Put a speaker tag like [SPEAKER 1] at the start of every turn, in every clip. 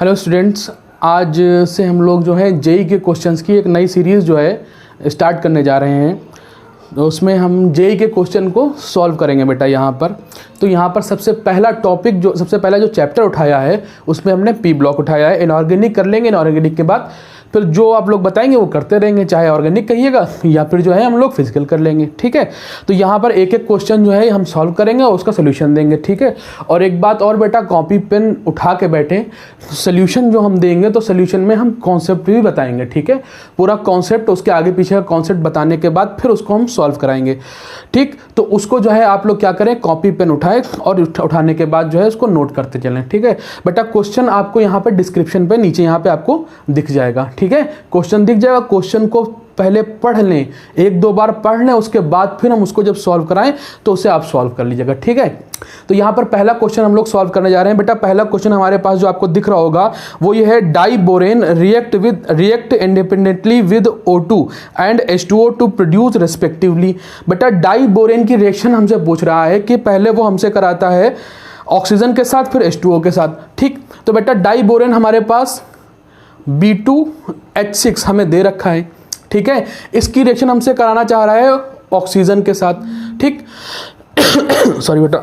[SPEAKER 1] Hello students, आज से हम लोग जो है जेई के क्वेश्चंस की एक नई सीरीज़ जो है स्टार्ट करने जा रहे हैं। तो उसमें हम जेई के क्वेश्चन को सॉल्व करेंगे बेटा। यहाँ पर तो यहाँ पर सबसे पहला जो चैप्टर उठाया है उसमें हमने पी ब्लॉक उठाया है। इनऑर्गेनिक कर लेंगे, इनऑर्गेनिक के बाद फिर जो आप लोग बताएंगे वो करते रहेंगे, चाहे ऑर्गेनिक कहिएगा या फिर जो है हम लोग फिजिकल कर लेंगे। ठीक है, तो यहाँ पर एक एक क्वेश्चन जो है हम सॉल्व करेंगे और उसका सोल्यूशन देंगे। ठीक है, और एक बात और बेटा, कॉपी पेन उठा के बैठे, सोल्यूशन जो हम देंगे तो सोल्यूशन में हम कॉन्सेप्ट भी बताएंगे। ठीक है, पूरा कॉन्सेप्ट, उसके आगे पीछे का कॉन्सेप्ट बताने के बाद फिर उसको हम सॉल्व कराएंगे। ठीक, तो उसको जो है आप लोग क्या करें, कॉपी पेन उठाए और उठाने के बाद जो है उसको नोट करते चलें। ठीक है बेटा, क्वेश्चन आपको यहाँ पर डिस्क्रिप्शन पे नीचे यहाँ पे आपको दिख जाएगा। ठीक है, क्वेश्चन दिख जाएगा। क्वेश्चन को पहले पढ़ लें, एक दो बार पढ़ लें, उसके बाद फिर हम उसको जब सॉल्व कराएं तो उसे आप सॉल्व कर लीजिएगा। ठीक है, तो यहाँ पर पहला क्वेश्चन हम लोग सॉल्व करने जा रहे हैं बेटा। पहला क्वेश्चन हमारे पास जो आपको दिख रहा होगा वो ये है, diborane react independently with O2 and H2O to produce respectively. बेटा डाई बोरेन की रिएक्शन हमसे पूछ रहा है कि पहले वो हमसे कराता है ऑक्सीजन के साथ फिर H2O के साथ। ठीक, तो बेटा डाई बोरेन हमारे पास B2H6 हमें दे रखा है। ठीक है, इसकी रिएक्शन हमसे कराना चाह रहा है ऑक्सीजन के साथ। ठीक सॉरी बेटा,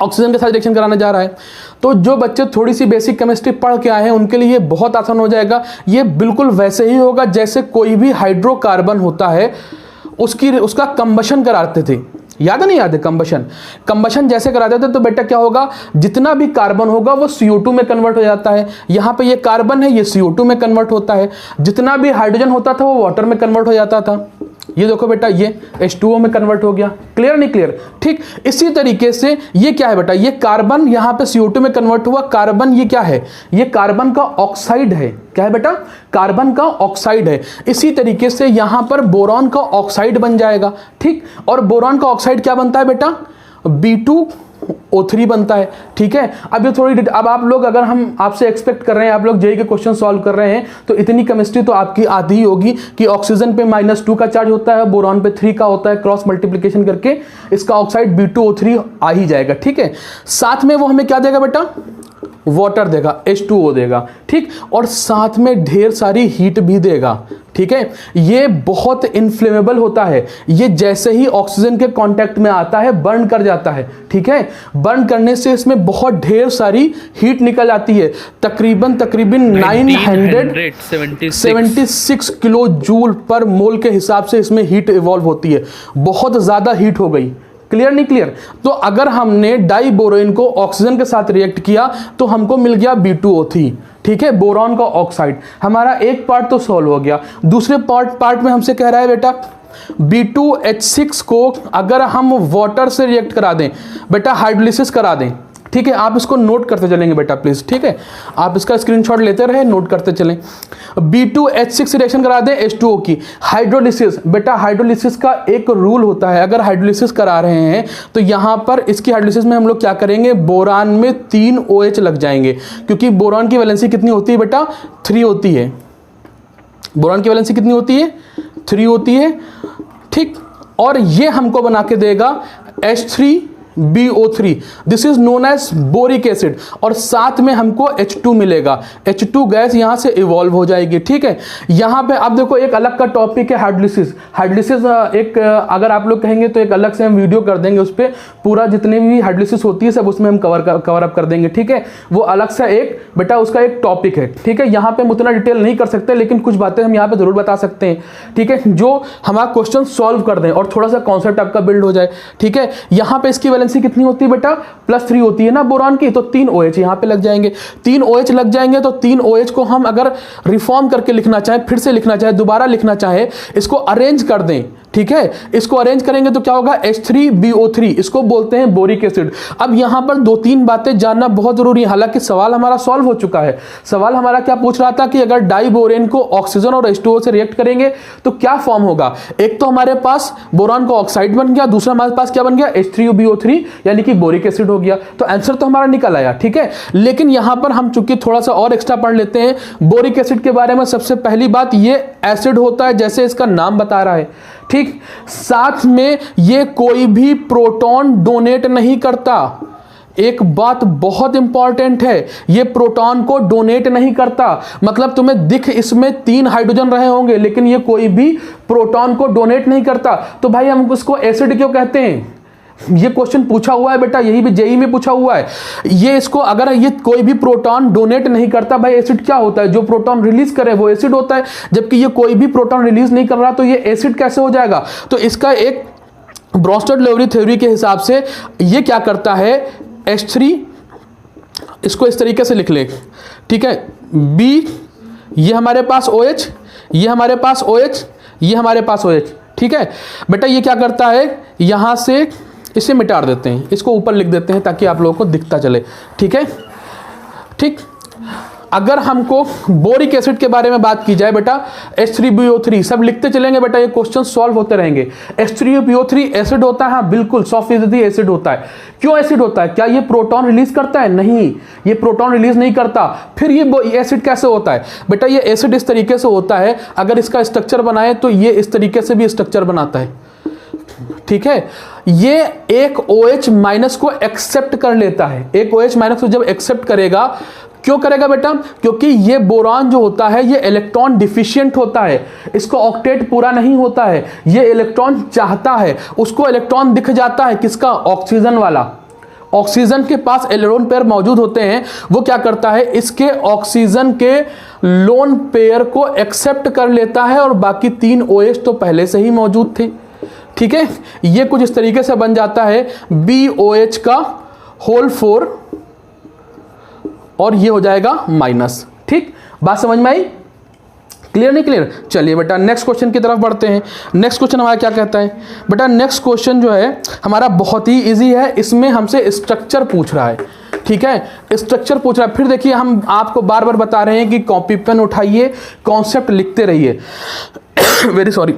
[SPEAKER 1] ऑक्सीजन के साथ रिएक्शन कराना जा रहा है। तो जो बच्चे थोड़ी सी बेसिक केमिस्ट्री पढ़ के आए हैं उनके लिए ये बहुत आसान हो जाएगा। ये बिल्कुल वैसे ही होगा जैसे कोई भी हाइड्रोकार्बन होता है उसका कंबशन कराते थे। याद है, नहीं याद है? कंबशन जैसे कराते थे तो बेटा क्या होगा, जितना भी कार्बन होगा वो CO2 में कन्वर्ट हो जाता है। यहाँ पे ये कार्बन है, ये CO2 में कन्वर्ट होता है। जितना भी हाइड्रोजन होता था वो वाटर में कन्वर्ट हो जाता था। ये देखो बेटा, ये H2O में कन्वर्ट हो गया। क्लियर नहीं क्लियर? ठीक, इसी तरीके से ये क्या है बेटा, ये कार्बन यहाँ पे CO2 में कन्वर्ट हुआ। कार्बन ये क्या है, ये कार्बन का ऑक्साइड है। क्या है बेटा? कार्बन का ऑक्साइड है। इसी तरीके से यहाँ पर बोरॉन का ऑक्साइड बन जाएगा। ठीक, और बोरॉन का ऑक्साइड क्या बनता है बेटा, B2O3 बनता है। ठीक है, अब ये थोड़ी अब आप लोग, अगर हम आपसे एक्सपेक्ट कर रहे हैं, आप लोग जेई के क्वेश्चन सॉल्व कर रहे हैं तो इतनी केमिस्ट्री तो आपकी आधी ही होगी कि ऑक्सीजन पे -2 का चार्ज होता है, बोरॉन पे 3 का होता है। क्रॉस मल्टीप्लिकेशन करके इसका ऑक्साइड B2O3 आ ही जाएगा। ठीक है, साथ में वो हमें क्या देगा बेटा, वाटर देगा, H2O देगा। ठीक, और साथ में ढेर सारी हीट भी देगा। ठीक है, ये बहुत इन्फ्लेमेबल होता है। ये जैसे ही ऑक्सीजन के कांटेक्ट में आता है बर्न कर जाता है। ठीक है, बर्न करने से इसमें बहुत ढेर सारी हीट निकल आती है। तकरीबन 976 किलो जूल पर मोल के हिसाब से इसमें हीट इवॉल्व होती है। बहुत ज़्यादा हीट हो गई। क्लियर नहीं क्लियर? तो अगर हमने डाई बोरोन को ऑक्सीजन के साथ रिएक्ट किया तो हमको मिल गया B2O3। ठीक है, बोरॉन का ऑक्साइड। हमारा एक पार्ट तो सॉल्व हो गया। दूसरे पार्ट में हमसे कह रहा है बेटा, B2H6 को अगर हम वाटर से रिएक्ट करा दें बेटा, हाइड्रोलिसिस करा दें। ठीक है, आप इसको नोट करते चलेंगे बेटा प्लीज। ठीक है, आप इसका स्क्रीनशॉट लेते रहे, नोट करते चलें। B2H6 रिएक्शन करा दें H2O की, हाइड्रोलिसिस। बेटा हाइड्रोलिसिस का एक रूल होता है, अगर हाइड्रोलिसिस करा रहे हैं तो यहाँ पर इसकी हाइड्रोलिसिस में हम लोग क्या करेंगे, बोरान में 3 OH लग जाएंगे, क्योंकि बोरान की वैलेंसी कितनी होती है बेटा, 3 होती है। बोरान की वैलेंसी कितनी होती है, 3 होती है। ठीक, और ये हमको बना के देगा H3BO3, this is known as boric acid. और साथ में हमको H2 मिलेगा, H2 गैस यहां से इवॉल्व हो जाएगी। ठीक है, यहां पे अब देखो एक अलग का टॉपिक है हाइड्रोलिसिस। हाइड्रोलिसिस एक, अगर आप लोग कहेंगे तो एक अलग से हम वीडियो कर देंगे, उस पर पूरा जितने भी हाइड्रोलिसिस होती है सब उसमें हम कवर अप कर देंगे। ठीक है, वो अलग से एक बेटा उसका एक टॉपिक है। ठीक है, यहाँ पे हम उतना डिटेल नहीं कर सकते, लेकिन कुछ बातें हम यहाँ पे जरूर बता सकते हैं। ठीक है, जो हमारा क्वेश्चन सॉल्व कर दें और थोड़ा सा कॉन्सेप्ट आपका बिल्ड हो जाए। ठीक है, यहाँ पे इसकी वैलेंसी कितनी होती है बेटा, +3 होती है ना बोरॉन की, तो 3 OH यहाँ पे लग जाएंगे। 3 OH लग जाएंगे तो 3 OH को हम अगर रिफॉर्म करके लिखना चाहें, फिर से लिखना चाहें, दोबारा लिखना चाहें, इसको अरेंज कर दें। ठीक है, इसको अरेंज करेंगे तो क्या होगा, H3BO3, इसको बोलते हैं बोरिक एसिड। अब यहां पर 2-3 बातें जानना बहुत जरूरी है। हालांकि सवाल हमारा सॉल्व हो चुका है। सवाल हमारा क्या पूछ रहा था कि अगर डाई बोरेन को ऑक्सीजन और H2O से रिएक्ट करेंगे तो क्या फॉर्म होगा। एक तो हमारे पास बोरॉन का ऑक्साइड बन गया, दूसरा हमारे पास क्या बन गया, H3BO3, यानी कि बोरिक एसिड हो गया। तो आंसर तो हमारा निकल आया। ठीक है, लेकिन यहां पर हम चूंकि थोड़ा सा और एक्स्ट्रा पढ़ लेते हैं बोरिक एसिड के बारे में। सबसे पहली बात, ये एसिड होता है जैसे इसका नाम बता रहा है। ठीक, साथ में ये कोई भी प्रोटॉन डोनेट नहीं करता। एक बात बहुत इंपॉर्टेंट है, ये प्रोटॉन को डोनेट नहीं करता। मतलब तुम्हें दिख इसमें 3 हाइड्रोजन रहे होंगे, लेकिन ये कोई भी प्रोटॉन को डोनेट नहीं करता। तो भाई हम उसको एसिड क्यों कहते हैं? ये क्वेश्चन पूछा हुआ है बेटा, यही भी जेई में पूछा हुआ है। ये इसको अगर ये कोई भी प्रोटॉन डोनेट नहीं करता, भाई एसिड क्या होता है? जो प्रोटॉन रिलीज करे वो एसिड होता है, जबकि ये कोई भी प्रोटॉन रिलीज नहीं कर रहा, तो ये एसिड कैसे हो जाएगा? तो इसका एक ब्रोंस्टेड-लेवरी थ्योरी के हिसाब से ये क्या करता है, H3 इसको इस तरीके से लिख ले, ठीक है, B ये हमारे पास OH, ये हमारे पास OH, ये हमारे पास OH, ठीक है बेटा। ये क्या करता है, यहां से इसे मिटा देते हैं, इसको ऊपर लिख देते हैं ताकि आप लोगों को दिखता चले, ठीक है। ठीक, अगर हमको बोरिक एसिड के बारे में बात की जाए बेटा, H3BO3 सब लिखते चलेंगे बेटा, ये क्वेश्चन सॉल्व होते रहेंगे। H3BO3 एसिड होता है, हाँ बिल्कुल 100% एसिड होता है। क्यों एसिड होता है? क्या ये प्रोटॉन रिलीज करता है? नहीं, ये प्रोटॉन रिलीज नहीं करता। फिर ये एसिड कैसे होता है बेटा? ये एसिड इस तरीके से होता है, अगर इसका स्ट्रक्चर बनाए तो ये इस तरीके से भी स्ट्रक्चर बनाता है, ठीक है। ये एक OH माइनस को एक्सेप्ट कर लेता है, एक OH माइनस को जब एक्सेप्ट करेगा, क्यों करेगा बेटा? क्योंकि ये बोरॉन जो होता है ये इलेक्ट्रॉन डिफिशिएंट होता है, इसको ऑक्टेट पूरा नहीं होता है, ये इलेक्ट्रॉन चाहता है, उसको इलेक्ट्रॉन दिख जाता है, किसका? ऑक्सीजन वाला। ऑक्सीजन के पास एलेरोन पेयर मौजूद होते हैं, वो क्या करता है, इसके ऑक्सीजन के लोन पेयर को एक्सेप्ट कर लेता है, और बाकी 3 OH तो पहले से ही मौजूद थे, ठीक है। ये कुछ इस तरीके से बन जाता है BOH का होल 4, और ये हो जाएगा माइनस। ठीक, बात समझ में आई? क्लियर नहीं क्लियर? चलिए बेटा नेक्स्ट क्वेश्चन की तरफ बढ़ते हैं। नेक्स्ट क्वेश्चन हमारा क्या कहता है बेटा? नेक्स्ट क्वेश्चन जो है हमारा बहुत ही इजी है, इसमें हमसे स्ट्रक्चर पूछ रहा है, ठीक है, स्ट्रक्चर पूछ रहा है। फिर देखिए हम आपको बार बार बता रहे हैं कि कॉपी पेन उठाइए, कॉन्सेप्ट लिखते रहिए। Very sorry.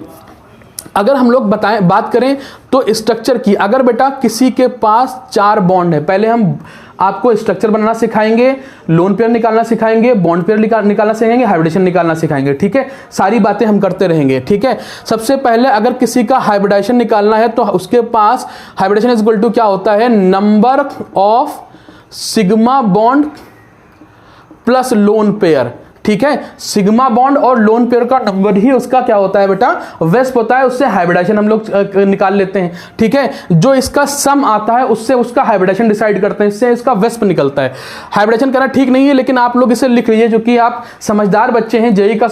[SPEAKER 1] अगर हम लोग बात करें तो स्ट्रक्चर की, अगर बेटा किसी के पास 4 बॉन्ड है, पहले हम आपको स्ट्रक्चर बनाना सिखाएंगे, लोन पेयर निकालना सिखाएंगे, बॉन्ड पेयर निकालना सिखाएंगे, हाइब्रिडेशन निकालना सिखाएंगे, ठीक है। सारी बातें हम करते रहेंगे, ठीक है। सबसे पहले अगर किसी का हाइब्रिडेशन निकालना है तो उसके पास हाइब्रिडेशन इज इक्वल टू क्या होता है, number of sigma bond plus lone pair, ठीक है। सिग्मा बॉन्ड और लोन पेयर का नंबर ही उसका क्या होता है बेटा, वेस्प होता है, उससे हाइब्रिडेशन हम लोग निकाल लेते हैं, ठीक है। जो इसका सम आता है उससे उसका हाइब्रिडेशन डिसाइड करते हैं, इससे इसका वेस्प निकलता है। हाइब्रिडेशन करना ठीक नहीं है, लेकिन आप लोग इसे लिख लीजिए, क्योंकि आप समझदार बच्चे हैं, जेई का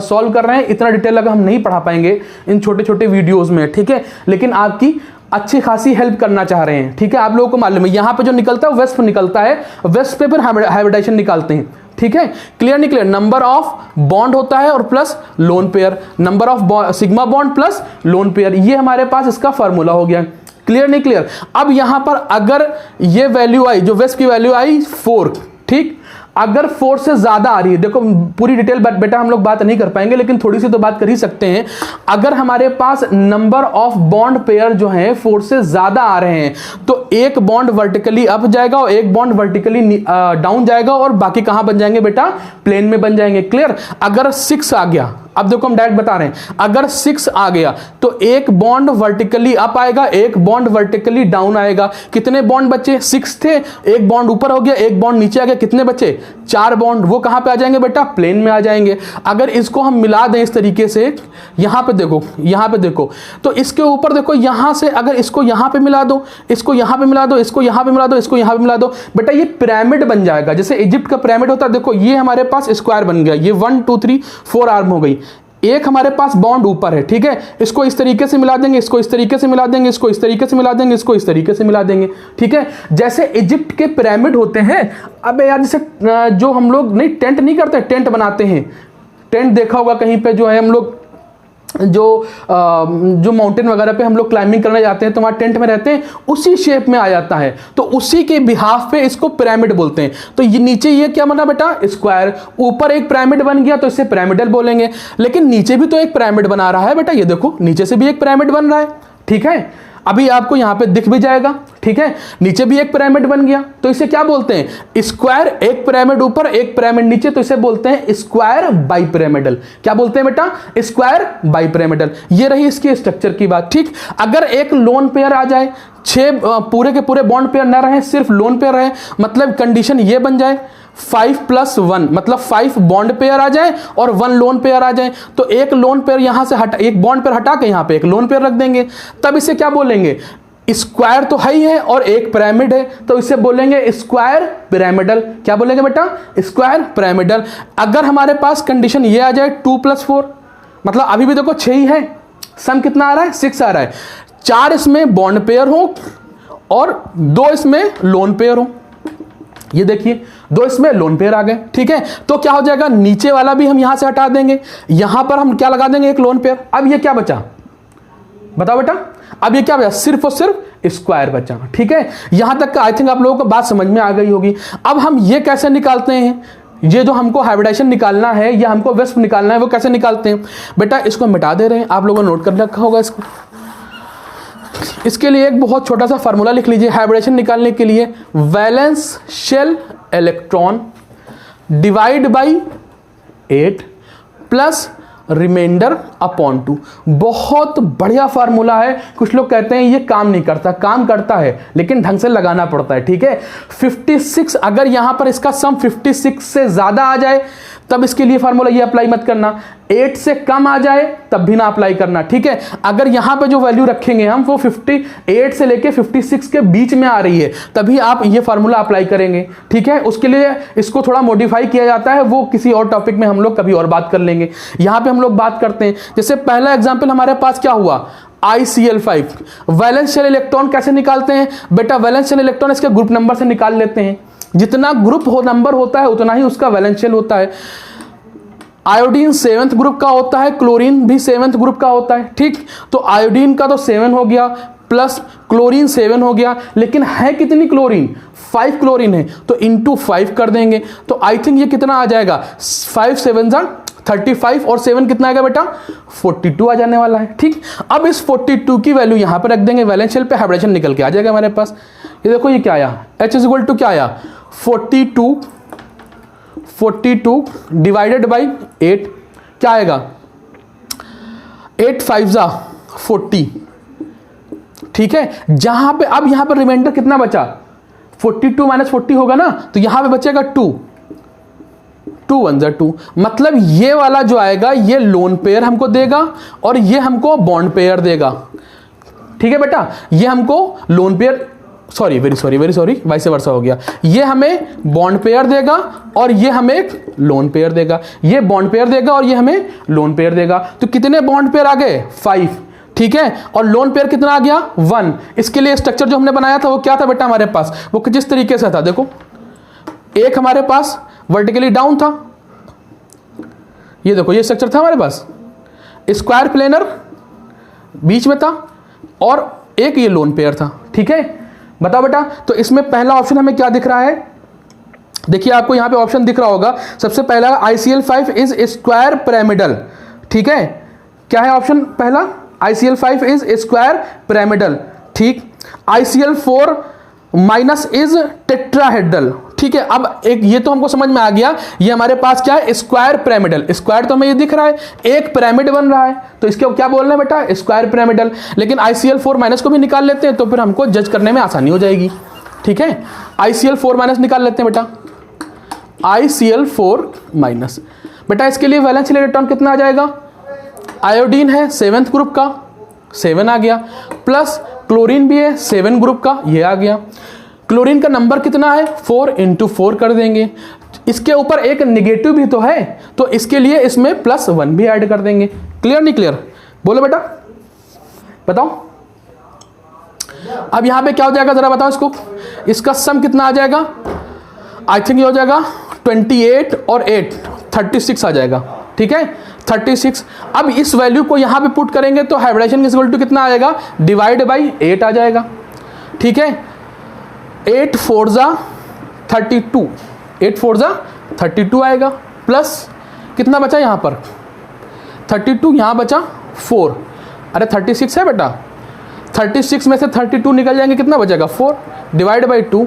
[SPEAKER 1] सॉल्व कर रहे हैं, इतना डिटेल अगर हम नहीं पढ़ा पाएंगे इन छोटे छोटे वीडियोज में, ठीक है, लेकिन आपकी अच्छी खासी हेल्प करना चाह रहे हैं, ठीक है। आप लोगों को मालूम है यहां पे जो निकलता है वेस्प निकलता है, वेस्प पे फिर हाइब्रिडेशन निकालते हैं, ठीक है। क्लियर नहीं क्लियर? नंबर ऑफ बॉन्ड होता है और plus lone pair, number of sigma bond plus lone pair, ये हमारे पास इसका फार्मूला हो गया। क्लियर नहीं क्लियर? अब यहां पर अगर ये वैल्यू आई, जो वेस्प की वैल्यू आई 4, ठीक, अगर 4 से ज्यादा आ रही है, देखो पूरी डिटेल बेटा हम लोग बात नहीं कर पाएंगे, लेकिन थोड़ी सी तो बात कर ही सकते हैं। अगर हमारे पास नंबर ऑफ बॉन्ड पेयर जो है 4 से ज्यादा आ रहे हैं, तो एक बॉन्ड वर्टिकली अप जाएगा और एक बॉन्ड वर्टिकली डाउन जाएगा, और बाकी कहां बन जाएंगे बेटा, प्लेन में बन जाएंगे। क्लियर? अगर 6 आ गया, अब देखो हम डायरेक्ट बता रहे हैं, अगर 6 आ गया तो एक बॉन्ड वर्टिकली अप आएगा, एक बॉन्ड वर्टिकली डाउन आएगा। कितने बॉन्ड बचे? 6 थे, एक बॉन्ड ऊपर हो गया, एक बॉन्ड नीचे आ गया, कितने बचे? 4 बॉन्ड। वो कहां पे आ जाएंगे बेटा? प्लेन में आ जाएंगे। अगर इसको हम मिला दें इस तरीके से, यहां पे देखो, यहां पे देखो, तो इसके ऊपर देखो, यहां से अगर इसको यहां पे मिला दो, इसको यहां पे मिला दो, इसको यहां पे मिला दो, इसको यहां पे मिला दो, बेटा ये पिरामिड बन जाएगा, जैसे इजिप्ट का पिरामिड होता है। देखो ये हमारे पास स्क्वायर बन गया, ये 1 2 3 4 आर्म हो गई। एक हमारे पास बॉन्ड ऊपर है, ठीक है, इसको इस तरीके से मिला देंगे, इसको इस तरीके से मिला देंगे, इसको इस तरीके से मिला देंगे, इसको इस तरीके से मिला देंगे, ठीक है। जैसे इजिप्ट के पिरामिड होते हैं। अब यार जैसे जो हम लोग नहीं टेंट नहीं करते, टेंट बनाते हैं, टेंट देखा होगा कहीं पे, जो है हम लोग जो माउंटेन वगैरह पे हम लोग क्लाइंबिंग करने जाते हैं तो वहां टेंट में रहते हैं, उसी शेप में आ जाता है, तो उसी के बिहाफ पे इसको पिरामिड बोलते हैं। तो ये नीचे ये क्या बना बेटा? स्क्वायर। ऊपर एक पिरामिड बन गया तो इसे पिरामिडल बोलेंगे, लेकिन नीचे भी तो एक पिरामिड बना रहा है बेटा, ये देखो नीचे से भी एक पिरामिड बन रहा है, ठीक है। अभी आपको यहां पे दिख भी जाएगा, ठीक है, नीचे भी एक पिरामिड बन गया, तो इसे क्या बोलते हैं? स्क्वायर। एक पिरामिड ऊपर एक पिरामिड नीचे, तो इसे बोलते हैं स्क्वायर बाइपिरामिडल। क्या बोलते हैं बेटा? Square bipyramidal. ये रही इसकी स्ट्रक्चर की बात, ठीक। अगर एक लोन पेयर आ जाए, 6 पूरे के पूरे बॉन्ड पेयर ना रहे, सिर्फ लोन पेयर रहे, मतलब कंडीशन ये बन जाए 5+1, मतलब 5 बॉन्ड पेयर आ जाए और 1 लोन पेयर आ जाए। तो एक लोन पेयर यहां से एक बॉन्ड पेयर हटा के यहां पे एक लोन पेयर रख देंगे, तब इसे क्या बोलेंगे, स्क्वायर तो है ही है और एक पिरामिड है, तो इसे बोलेंगे स्क्वायर पिरामिडल। क्या बोलेंगे बेटा, स्क्वायर पिरामिडल। अगर हमारे पास कंडीशन ये आ जाए 2+4, मतलब अभी भी देखो 6 ही है, सम कितना आ रहा है, 6 आ रहा है, 4 इसमें बॉन्ड पेयर हो और 2 इसमें लोन पेयर हो। ये देखिए 2 इसमें लोन पेयर आ गए, ठीक है। तो क्या हो जाएगा, नीचे वाला भी हम यहां से हटा देंगे, यहां पर हम क्या लगा देंगे, एक लोन पेयर। अब ये क्या बचा, बताओ बेटा, अब ये क्या बचा, सिर्फ और सिर्फ स्क्वायर बचा, ठीक है। यहां तक का आई थिंक आप लोगों को बात समझ में आ गई होगी। अब हम ये कैसे निकालते हैं, ये जो हमको हाइब्रिडाइजेशन निकालना है या हमको वेस्प निकालना है, वो कैसे निकालते हैं बेटा, इसको मिटा दे रहे हैं, आप लोगों ने नोट कर रखा होगा इसको। इसके लिए एक बहुत छोटा सा फार्मूला लिख लीजिए हाइब्रिडेशन निकालने के लिए, valence shell electron divide by 8 plus reminder upon 2। बहुत बढ़िया फार्मूला है। कुछ लोग कहते हैं ये काम नहीं करता, काम करता है लेकिन ढंग से लगाना पड़ता है, ठीक है। 56, अगर यहां पर इसका सम 56 से ज्यादा आ जाए तब इसके लिए फार्मूला ये अप्लाई मत करना, 8 से कम आ जाए तब भी ना अप्लाई करना, ठीक है। अगर यहां पे जो वैल्यू रखेंगे हम वो 58 से लेके 56 के बीच में आ रही है तभी आप ये फार्मूला अप्लाई करेंगे, ठीक है। उसके लिए इसको थोड़ा मॉडिफाई किया जाता है, वो किसी और टॉपिक में हम लोग कभी और बात कर लेंगे। यहां पे हम लोग बात करते हैं, जैसे पहला एग्जाम्पल हमारे पास क्या हुआ, ICl5। वैलेंस शेल इलेक्ट्रॉन कैसे निकालते हैं बेटा, वैलेंस शेल इलेक्ट्रॉन इसके ग्रुप नंबर से निकाल लेते हैं, जितना ग्रुप नंबर होता है उतना ही उसका वैलेंस शेल होता है। आयोडीन 7th ग्रुप का होता है, क्लोरीन भी 7th ग्रुप का होता है, ठीक। तो आयोडीन का तो 7 हो गया प्लस क्लोरीन 7 हो गया, लेकिन है कितनी क्लोरीन, 5 क्लोरीन है, तो इंटू 5 कर देंगे। तो आई थिंक ये कितना आ जाएगा, 5 7 35 और 7 कितना आएगा बेटा, 42 आ जाने वाला है, ठीक। अब इस 42 की वैल्यू यहां पर रख देंगे, वैलेंस शेल पे हाइब्रिडेशन निकल के आ जाएगा हमारे पास। ये देखो ये क्या आया, H = क्या आया, 42 डिवाइडेड बाई 8, क्या आएगा, 8 5 40, ठीक है। जहां पे अब यहां पर रिमाइंडर कितना बचा, 42 - 40 होगा ना, तो यहां पे बचेगा 2 1 2, मतलब ये वाला जो आएगा ये लोन पेयर हमको देगा और ये हमको बॉन्ड पेयर देगा, ठीक है बेटा। ये हमको lone pair, sorry very sorry vice versa हो गया, ये हमें बॉन्ड पेयर देगा और ये हमें एक लोन पेयर देगा, ये बॉन्ड पेयर देगा और ये हमें लोन पेयर देगा। तो कितने बॉन्ड पेयर आ गए, 5, ठीक है, और लोन पेयर कितना आ गया, 1। इसके लिए स्ट्रक्चर जो हमने बनाया था वो क्या था बेटा हमारे पास, वो किस तरीके से था, देखो एक हमारे पास वर्टिकली डाउन था, ये देखो ये स्ट्रक्चर था हमारे पास, स्क्वायर प्लेनर बीच में था और एक ये लोन पेयर था, ठीक है। बताओ बेटा, तो इसमें पहला ऑप्शन हमें क्या दिख रहा है, देखिए आपको यहां पे ऑप्शन दिख रहा होगा, सबसे पहला ICl5 इज स्क्वायर पिरामिडल, ठीक है। क्या है ऑप्शन पहला, ICl5 इज स्क्वायर पिरामिडल, ठीक। ICl4 माइनस इज टेट्राहेड्रल, ठीक है। अब एक ये तो हमको समझ में आ गया, ये हमारे पास क्या है, स्क्वायर पिरामिडल, स्क्वायर तो हमें ये दिख रहा है, एक पिरामिड बन रहा है, तो इसके क्या बोलना है बेटा, स्क्वायर पिरामिडल। लेकिन ICl4 माइनस को भी निकाल लेते हैं तो फिर हमको जज करने में आसानी हो जाएगी, ठीक है। ICl4 माइनस निकाल लेते हैं बेटा, ICl4 माइनस, बेटा इसके लिए वैलेंस शेल इलेक्ट्रॉन कितना आ जाएगा, आयोडीन है 7th ग्रुप का, 7 आ गया, प्लस क्लोरीन भी है 7 ग्रुप का, ये आ गया। क्लोरीन का नंबर कितना है, 4 × 4 कर देंगे, इसके ऊपर एक नेगेटिव भी तो है, तो इसके लिए इसमें +1 भी ऐड कर देंगे। क्लियर नहीं क्लियर, बोलो बेटा बताओ। अब यहां पे क्या हो जाएगा जरा बताओ इसको, इसका सम कितना आ जाएगा, आई थिंक ये हो जाएगा 28 और 8 36 आ जाएगा, ठीक है 36। अब इस वैल्यू को यहां पे पुट करेंगे तो हाइब्रिडेशन इक्वल टू कितना आएगा, डिवाइड बाई 8 आ जाएगा, ठीक है। 8 4 32, 8 4 32 आएगा, प्लस कितना बचा यहाँ पर 32, यहाँ बचा 4, अरे 36 है बेटा, 36 में से 32 निकल जाएंगे, कितना बचेगा 4, डिवाइड बाई 2,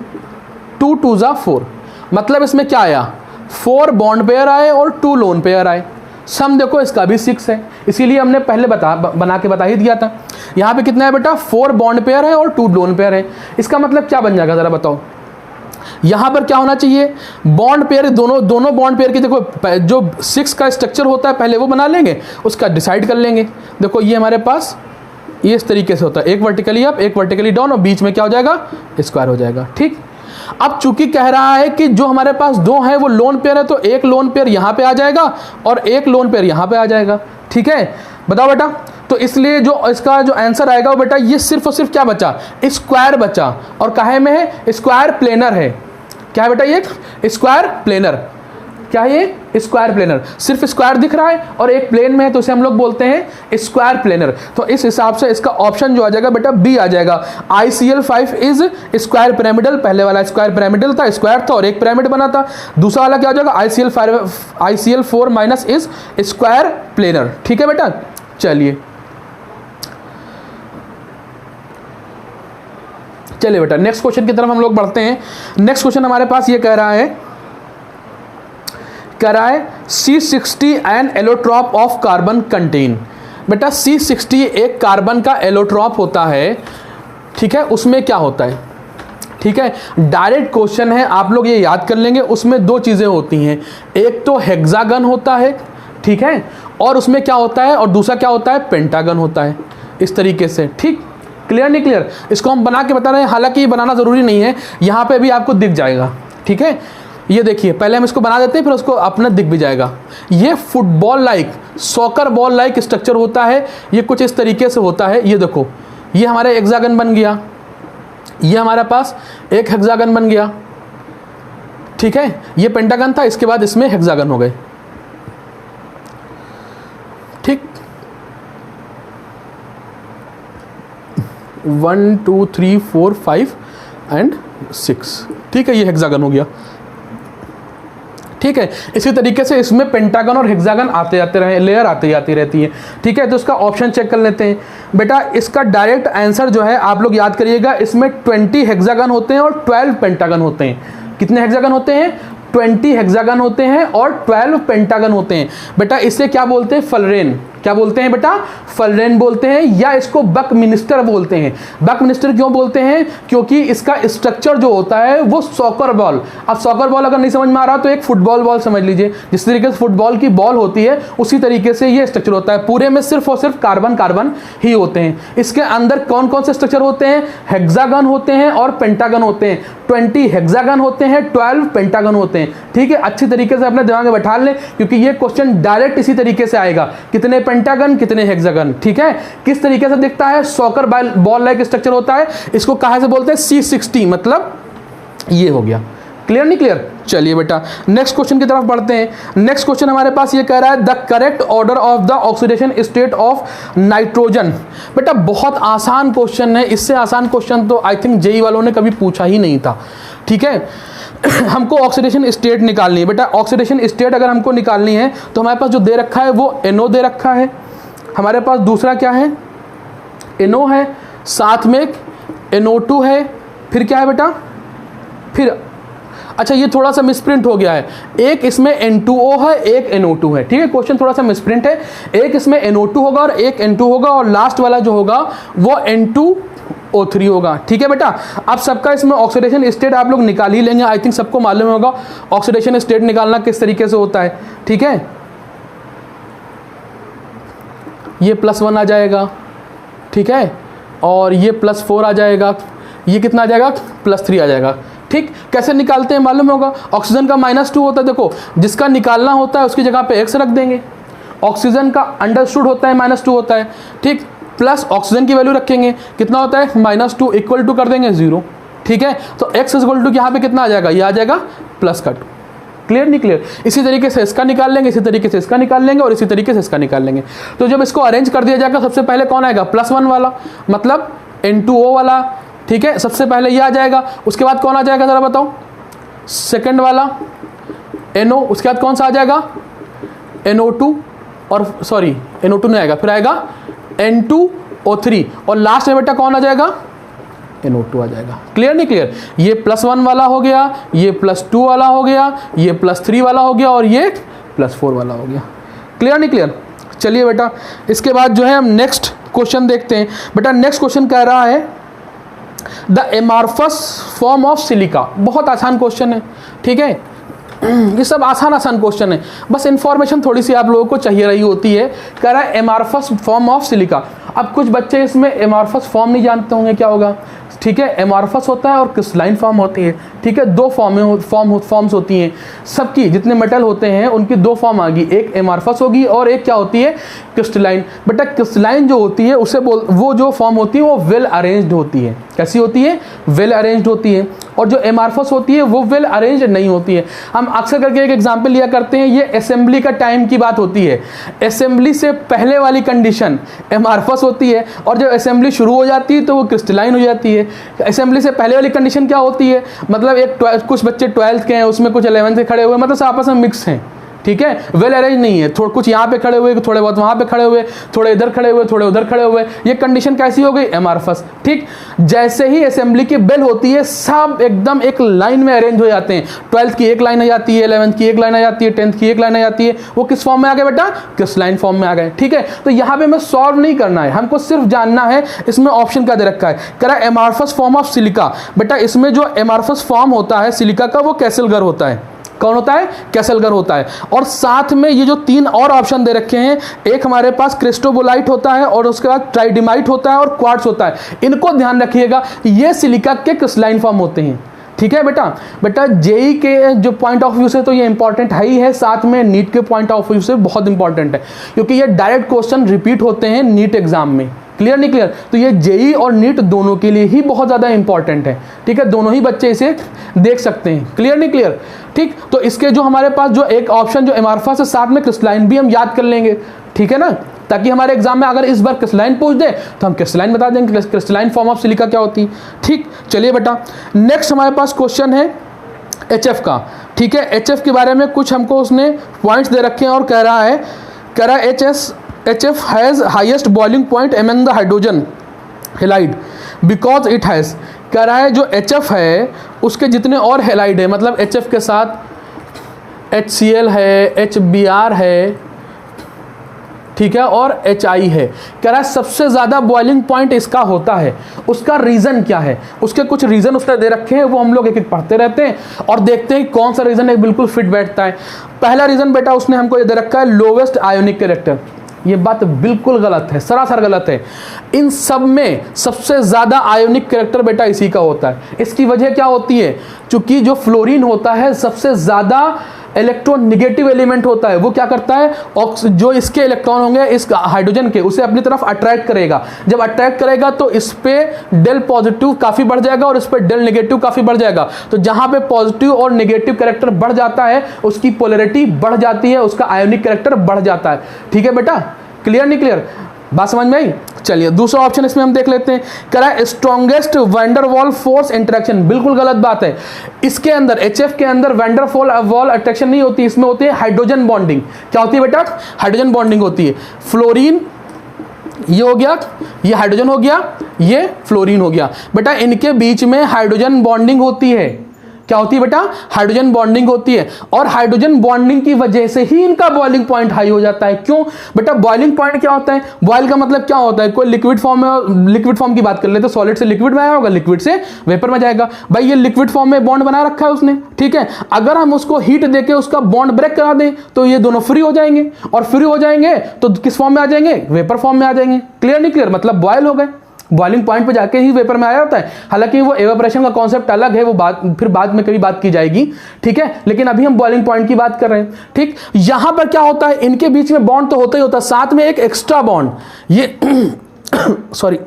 [SPEAKER 1] 2 2 4, मतलब इसमें क्या आया, 4 बॉन्ड पेयर आए और 2 लोन पेयर आए। सम देखो इसका भी 6 है, इसीलिए हमने पहले बना के बता ही दिया था। यहाँ पे कितना है बेटा, 4 बॉन्ड पेयर है और 2 लोन पेयर है। इसका मतलब क्या बन जाएगा ज़रा बताओ, यहाँ पर क्या होना चाहिए, बॉन्ड पेयर, दोनों बॉन्ड पेयर की देखो जो 6 का स्ट्रक्चर होता है पहले वो बना लेंगे, उसका डिसाइड कर लेंगे। देखो ये हमारे पास ये इस तरीके से होता है, एक वर्टिकली अप एक वर्टिकली डाउन और बीच में क्या हो जाएगा, स्क्वायर हो जाएगा। ठीक, अब चूंकि कह रहा है कि जो हमारे पास 2 है वो लोन पेयर है, तो एक लोन पेयर यहाँ पे आ जाएगा और एक लोन पेयर यहाँ पे आ जाएगा। ठीक है, बताओ बेटा, तो इसलिए जो इसका जो आंसर आएगा वो बेटा ये सिर्फ और सिर्फ क्या बचा, स्क्वायर बचा, और काहे में है, स्क्वायर प्लेनर है। क्या है बेटा, ये स्क्वायर प्लेनर, क्या है ये, स्क्वायर प्लेनर, सिर्फ स्क्वायर दिख रहा है और एक प्लेन में है, तो इसे हम लोग बोलते हैं स्क्वायर प्लेनर। तो इस हिसाब से इसका ऑप्शन जो आ जाएगा बेटा बी आ जाएगा। ICL5 इज स्क्वायर पिरामिडल, पहले वाला स्क्वायर पिरामिडल था, स्क्वायर था और एक पिरामिड बना था। दूसरा वाला क्या हो जाएगा, ICL4 minus is square planar. ठीक है बेटा, चलिए बेटा नेक्स्ट क्वेश्चन की तरफ हम लोग बढ़ते हैं। नेक्स्ट क्वेश्चन हमारे पास ये कह रहा है C60 an allotrope of carbon contain. बेटा C60 एक कार्बन का एलोट्रॉप होता है, ठीक है, उसमें क्या होता है, ठीक है, डायरेक्ट क्वेश्चन है, आप लोग ये याद कर लेंगे। उसमें 2 चीज़ें होती हैं, एक तो हेक्सागन होता है, ठीक है, और उसमें क्या होता है, और दूसरा क्या होता है, पेंटागन होता है, इस तरीके से। ठीक, क्लियर नहीं क्लियर, इसको हम बना के बता रहे हैं, हालांकि ये बनाना ज़रूरी नहीं है, यहाँ पे भी आपको दिख जाएगा। ठीक है, ये देखिए, पहले हम इसको बना देते हैं फिर उसको अपना दिख भी जाएगा। ये football like, soccer ball like structure होता है, ये कुछ इस तरीके से होता है। ये देखो, ये हमारा हेक्सागन बन गया, ये हमारे पास एक हेक्सागन बन गया, ठीक है, ये पेंटागन था, इसके बाद इसमें हेक्सागन हो गए। ठीक, 1 2 3 4 5 एंड 6, ठीक है, ये हेक्सागन हो गया। ठीक है, इसी तरीके से इसमें पेंटागन और हेक्सागन आते जाते रहे, लेयर आती जाती रहती है। ठीक है, तो इसका ऑप्शन चेक कर लेते हैं बेटा। इसका डायरेक्ट आंसर जो है आप लोग याद करिएगा, इसमें 20 हेक्सागन होते हैं और 12 पेंटागन होते हैं। कितने हेक्सागन होते हैं, 20 हेक्सागन होते हैं और 12 पेंटागन होते हैं। बेटा इसे क्या बोलते हैं, फलरेन। क्या बोलते हैं बेटा, फलरेन बोलते हैं, या इसको बकमिनिस्टर बोलते हैं। बकमिनिस्टर क्यों बोलते हैं, क्योंकि इसका स्ट्रक्चर जो होता है वो सॉकर बॉल, अब सॉकर बॉल अगर नहीं समझ में आ रहा तो एक फुटबॉल बॉल समझ लीजिए, जिस तरीके से फुटबॉल की बॉल होती है उसी तरीके से ये स्ट्रक्चर होता है। पूरे में सिर्फ और सिर्फ कार्बन कार्बन ही होते हैं। इसके अंदर कौन कौन से स्ट्रक्चर होते हैं, हेक्सागन होते हैं और पेंटागन होते हैं। 20 हेक्सागन होते हैं, 12 पेंटागन होते हैं। ठीक है, अच्छी तरीके से अपने दिमाग में बैठा लें, क्योंकि ये क्वेश्चन डायरेक्ट इसी तरीके से आएगा, कितने पेंटागन कितने हेक्सागन। ठीक है, किस तरीके से दिखता है, सॉकर बॉल लाइक स्ट्रक्चर होता है, इसको कहां से बोलते हैं, C60, मतलब ये हो गया। क्लियर नहीं क्लियर, चलिए बेटा नेक्स्ट क्वेश्चन की तरफ बढ़ते हैं। नेक्स्ट क्वेश्चन हमारे पास ये कह रहा है the correct order of the oxidation state of nitrogen. बेटा बहुत आसान क्वेश्चन है, इससे आसान क्वेश्चन तो आई थिंक जेई वालों ने कभी पूछा ही नहीं था। ठीक है, हमको ऑक्सीडेशन स्टेट निकालनी है बेटा। ऑक्सीडेशन स्टेट अगर हमको निकालनी है तो हमारे पास जो दे रखा है वो NO दे रखा है, हमारे पास दूसरा क्या है, NO है, साथ में एक NO2 है, फिर क्या है बेटा, फिर अच्छा ये थोड़ा सा मिसप्रिंट हो गया है, एक इसमें N2O है, एक NO2 है। ठीक है, क्वेश्चन थोड़ा सा मिसप्रिंट है, एक इसमें NO2 होगा और एक N2 होगा, और लास्ट वाला जो होगा वो N2O3 होगा। ठीक है बेटा, अब सबका इसमें ऑक्सीडेशन स्टेट आप लोग निकाल ही लेंगे, आई थिंक सबको मालूम होगा ऑक्सीडेशन स्टेट निकालना किस तरीके से होता है। ठीक है, ये +1 आ जाएगा, ठीक है, और ये +4 आ जाएगा, ये कितना आ जाएगा, +3 आ जाएगा। ठीक, कैसे निकालते हैं मालूम होगा, ऑक्सीजन का -2 होता है, देखो जिसका निकालना होता है उसकी जगह पे X रख देंगे, ऑक्सीजन का अंडरस्टूड होता है -2 होता है, ठीक, प्लस ऑक्सीजन की वैल्यू रखेंगे, कितना होता है -2 इक्वल टू कर देंगे 0। ठीक है, तो X इक्वल टू यहाँ पे कितना आ जाएगा, ये आ जाएगा +2। क्लियर नहीं क्लियर, इसी तरीके से इसका निकाल लेंगे, इसी तरीके से इसका निकाल लेंगे और इसी तरीके से इसका निकाल लेंगे। तो जब इसको अरेंज कर दिया जाएगा सबसे पहले कौन आएगा, +1 वाला, मतलब N2O वाला। ठीक है, सबसे पहले ये आ जाएगा, उसके बाद कौन आ जाएगा जरा बताओ, सेकंड वाला NO, उसके बाद कौन सा आ जाएगा, NO2, और सॉरी NO2 नहीं आएगा, फिर आएगा N2O3, और लास्ट में बेटा कौन आ जाएगा, NO2 आ जाएगा। क्लियर नहीं क्लियर, ये +1 वाला हो गया, ये +2 वाला हो गया, ये +3 वाला हो गया और ये +4 वाला हो गया। क्लियर नहीं क्लियर, चलिए बेटा, इसके बाद जो है हम नेक्स्ट क्वेश्चन देखते हैं। बेटा नेक्स्ट क्वेश्चन कह रहा है the amorphous form of silica. बहुत आसान क्वेश्चन है, ठीक है, ये सब आसान क्वेश्चन है, बस इंफॉर्मेशन थोड़ी सी आप लोगों को चाहिए रही होती है। कह रहा है एमार्फस फॉर्म ऑफ सिलिका। अब कुछ बच्चे इसमें एमार्फस फॉर्म नहीं जानते होंगे क्या होगा, ठीक है। एमार्फस होता है और क्रिस्टलाइन फॉर्म होती है, ठीक है। दो फॉर्म्स होती हैं सबकी, जितने मेटल होते हैं उनकी दो फॉर्म आ गई, एक एमार्फस होगी और एक क्या होती है, क्रिस्टलाइन। बेटा क्रिस्टलाइन जो होती है उसे वो जो फॉर्म होती है वो वेल अरेंज्ड होती है। कैसी होती है, वेल अरेंज्ड होती है। और जो एमार्फस होती है वो वेल अरेंज्ड नहीं होती है। हम अक्सर करके एक एग्जाम्पल लिया करते हैं, ये असेंबली का टाइम की बात होती है। असेंबली से पहले वाली कंडीशन एमार्फस होती है और जब असेंबली शुरू हो जाती है तो वो क्रिस्टलाइन हो जाती है। असेंबली से पहले वाली कंडीशन क्या होती है, मतलब कुछ बच्चे 12th के हैं, उसमें कुछ 11th के खड़े हुए, मतलब सब आपस में मिक्स हैं, ठीक है, वेल अरेंज नहीं है। कुछ यहाँ पे खड़े हुए, थोड़े बहुत वहाँ पे खड़े हुए, थोड़े इधर खड़े हुए, थोड़े उधर खड़े हुए, ये कंडीशन कैसी हो गई, एमार्फस, ठीक। जैसे ही असेंबली की बेल होती है सब एकदम एक लाइन में अरेंज हो जाते हैं। 12th की एक लाइन आ जाती है, 11th की एक लाइन आ जाती है, 10th की एक लाइन आ जाती है, वो किस फॉर्म में आ गए बेटा, क्रिस्टलाइन फॉर्म में आ गए, ठीक है। तो यहाँ पे हमें सॉल्व नहीं करना है, हमको सिर्फ जानना है इसमें ऑप्शन क्या दे रखा है। कह रहा है एमार्फस फॉर्म ऑफ सिलिका। बेटा इसमें जो एमार्फस फॉर्म होता है सिलिका का वो कैसलगर होता है। कौन होता है, कैसलगर होता है। और साथ में ये जो तीन और ऑप्शन दे रखे हैं, एक हमारे पास क्रिस्टोबोलाइट होता है और उसके बाद ट्राइडिमाइट होता है और क्वार्ट्ज होता है। इनको ध्यान रखिएगा, ये सिलिका के क्रिस्टलाइन फॉर्म होते हैं, ठीक है बेटा जेई के जो पॉइंट ऑफ व्यू से तो ये इंपॉर्टेंट है ही है, साथ में नीट के पॉइंट ऑफ व्यू से बहुत इंपॉर्टेंट है, क्योंकि ये डायरेक्ट क्वेश्चन रिपीट होते हैं नीट एग्जाम में। क्लियर नहीं क्लियर, तो ये जेई और नीट दोनों के लिए ही बहुत ज़्यादा इंपॉर्टेंट है, ठीक है। दोनों ही बच्चे इसे देख सकते हैं, क्लियर नहीं क्लियर, ठीक। तो इसके जो हमारे पास जो एक ऑप्शन जो एमार्फस से साथ में क्रिस्टलाइन भी हम याद कर लेंगे, ठीक है ना, ताकि हमारे एग्जाम में अगर इस बार क्रिस्टलाइन पूछ दे तो हम क्रिस्टलाइन बता देंगे, क्रिस्टलाइन फॉर्म ऑफ सिलिका क्या होती है, ठीक। चलिए बेटा नेक्स्ट हमारे पास क्वेश्चन है HF का, ठीक है। HF के बारे में कुछ हमको उसने पॉइंट्स दे रखे हैं और कह रहा है HF has highest boiling point among the hydrogen halide because it has. कह रहा है जो HF है उसके जितने और हेलाइड है, मतलब HF के साथ HCl है, HBr है, ठीक है, और HI है। कह रहा है सबसे ज़्यादा बॉइलिंग पॉइंट इसका होता है। उसका रीज़न क्या है, उसके कुछ रीज़न उसने दे रखे हैं, वो हम लोग एक एक पढ़ते रहते हैं और देखते हैं कौन सा रीज़न है बिल्कुल फिट बैठता है। पहला रीज़न बेटा उसने हमको ये दे रखा है लोवेस्ट आयोनिक कैरेक्टर। ये बात बिल्कुल गलत है, सरासर गलत है। इन सब में सबसे ज़्यादा आयोनिक कैरेक्टर बेटा इसी का होता है। इसकी वजह क्या होती है, क्योंकि जो फ्लोरीन होता है सबसे ज़्यादा इलेक्ट्रोनिगेटिव एलिमेंट होता है। वो क्या करता है, जो इसके इलेक्ट्रॉन होंगे इस हाइड्रोजन के, उसे अपनी तरफ अट्रैक्ट करेगा। जब अट्रैक्ट करेगा तो इस पे डेल पॉजिटिव काफ़ी बढ़ जाएगा और इस पे डेल नेगेटिव काफ़ी बढ़ जाएगा। तो जहाँ पे पॉजिटिव और नेगेटिव कैरेक्टर बढ़ जाता है उसकी पोलैरिटी बढ़ जाती है, उसका आयोनिक कैरेक्टर बढ़ जाता है, ठीक है बेटा। क्लियर नहीं क्लियर, बात समझ में आई। चलिए दूसरा ऑप्शन इसमें हम देख लेते हैं। कह रहा है strongest wander wall force interaction. बिल्कुल गलत बात है। इसके अंदर HF के अंदर वैंडर वॉल अट्रैक्शन नहीं होती, इसमें होती है हाइड्रोजन बॉन्डिंग। क्या होती है बेटा, हाइड्रोजन बॉन्डिंग होती है। फ्लोरीन ये हो गया, ये हाइड्रोजन हो गया, ये फ्लोरीन हो गया। बेटा इनके बीच में हाइड्रोजन बॉन्डिंग होती है। क्या होती है बेटा, हाइड्रोजन बॉन्डिंग होती है। और हाइड्रोजन बॉन्डिंग की वजह से ही इनका बॉइलिंग पॉइंट हाई हो जाता है। क्यों बेटा, बॉइलिंग पॉइंट क्या होता है, बॉयल का मतलब क्या होता है, कोई लिक्विड फॉर्म में, लिक्विड फॉर्म की बात कर ले तो सॉलिड से लिक्विड में आया होगा, लिक्विड से वेपर में जाएगा। भाई ये लिक्विड फॉर्म में बॉन्ड बना रखा है उसने, ठीक है। अगर हम उसको हीट देके उसका बॉन्ड ब्रेक करा दें तो ये दोनों फ्री हो जाएंगे, और फ्री हो जाएंगे तो किस फॉर्म में आ जाएंगे, वेपर फॉर्म में आ जाएंगे। क्लियर नहीं क्लियर, मतलब बॉयल हो गए, बॉइलिंग पॉइंट पे जाके ही वेपर में आया होता है। हालांकि वो एवापोरेशन का कॉन्सेप्ट अलग है, वो फिर बाद में कभी बात की जाएगी, ठीक है। लेकिन अभी हम बॉइलिंग पॉइंट की बात कर रहे हैं, ठीक। यहां पर क्या होता है, इनके बीच में बॉन्ड तो होता ही होता है, साथ में एक एक्स्ट्रा बॉन्ड, ये सॉरी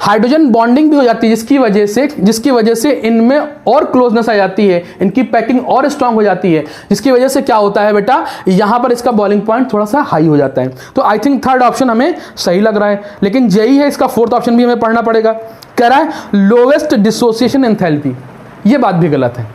[SPEAKER 1] हाइड्रोजन बॉन्डिंग भी हो जाती है, जिसकी वजह से इनमें और क्लोजनेस आ जाती है, इनकी पैकिंग और स्ट्रांग हो जाती है, जिसकी वजह से क्या होता है बेटा, यहां पर इसका बॉइलिंग पॉइंट थोड़ा सा हाई हो जाता है। तो आई थिंक थर्ड ऑप्शन हमें सही लग रहा है, लेकिन जेई है, इसका फोर्थ ऑप्शन भी हमें पढ़ना पड़ेगा। कह रहा है लोवेस्ट डिसोसिएशन एंथैल्पी। ये बात भी गलत है,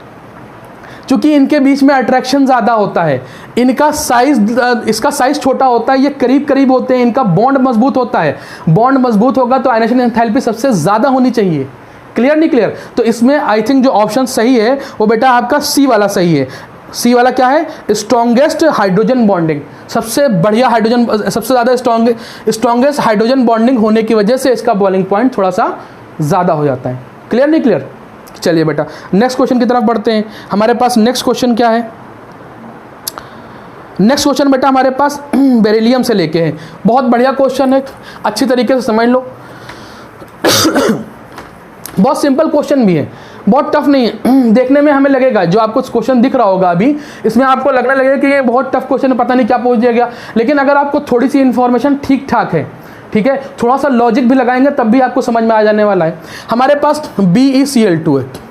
[SPEAKER 1] क्योंकि इनके बीच में अट्रैक्शन ज़्यादा होता है, इनका साइज, इसका साइज छोटा होता है, ये करीब करीब होते हैं, इनका बॉन्ड मजबूत होता है। बॉन्ड मजबूत होगा तो आयनाइजेशन एंथैल्पी सबसे ज़्यादा होनी चाहिए। क्लियर नहीं क्लियर, तो इसमें आई थिंक जो ऑप्शन सही है वो बेटा आपका सी वाला सही है। सी वाला क्या है, स्ट्रॉन्गेस्ट हाइड्रोजन बॉन्डिंग, सबसे बढ़िया हाइड्रोजन, सबसे ज़्यादा स्ट्रॉन्गेस्ट हाइड्रोजन बॉन्डिंग होने की वजह से इसका बॉइलिंग पॉइंट थोड़ा सा ज़्यादा हो जाता है। क्लियर नहीं क्लियर? चलिए बेटा नेक्स्ट क्वेश्चन की तरफ बढ़ते हैं। हमारे पास नेक्स्ट क्वेश्चन क्या है? नेक्स्ट क्वेश्चन बेटा हमारे पास बेरिलियम से लेके है। बहुत बढ़िया क्वेश्चन है, अच्छी तरीके से समझ लो। बहुत सिंपल क्वेश्चन भी है, बहुत टफ नहीं है। देखने में हमें लगेगा, जो आपको क्वेश्चन दिख रहा होगा अभी, इसमें आपको लगने लगेगा कि ये बहुत टफ क्वेश्चन है, पता नहीं क्या पूछ दिया गया। लेकिन अगर आपको थोड़ी सी इन्फॉर्मेशन ठीक ठाक है, ठीक है, थोड़ा सा लॉजिक भी लगाएंगे तब भी आपको समझ में आ जाने वाला है। हमारे पास BeCl2 है।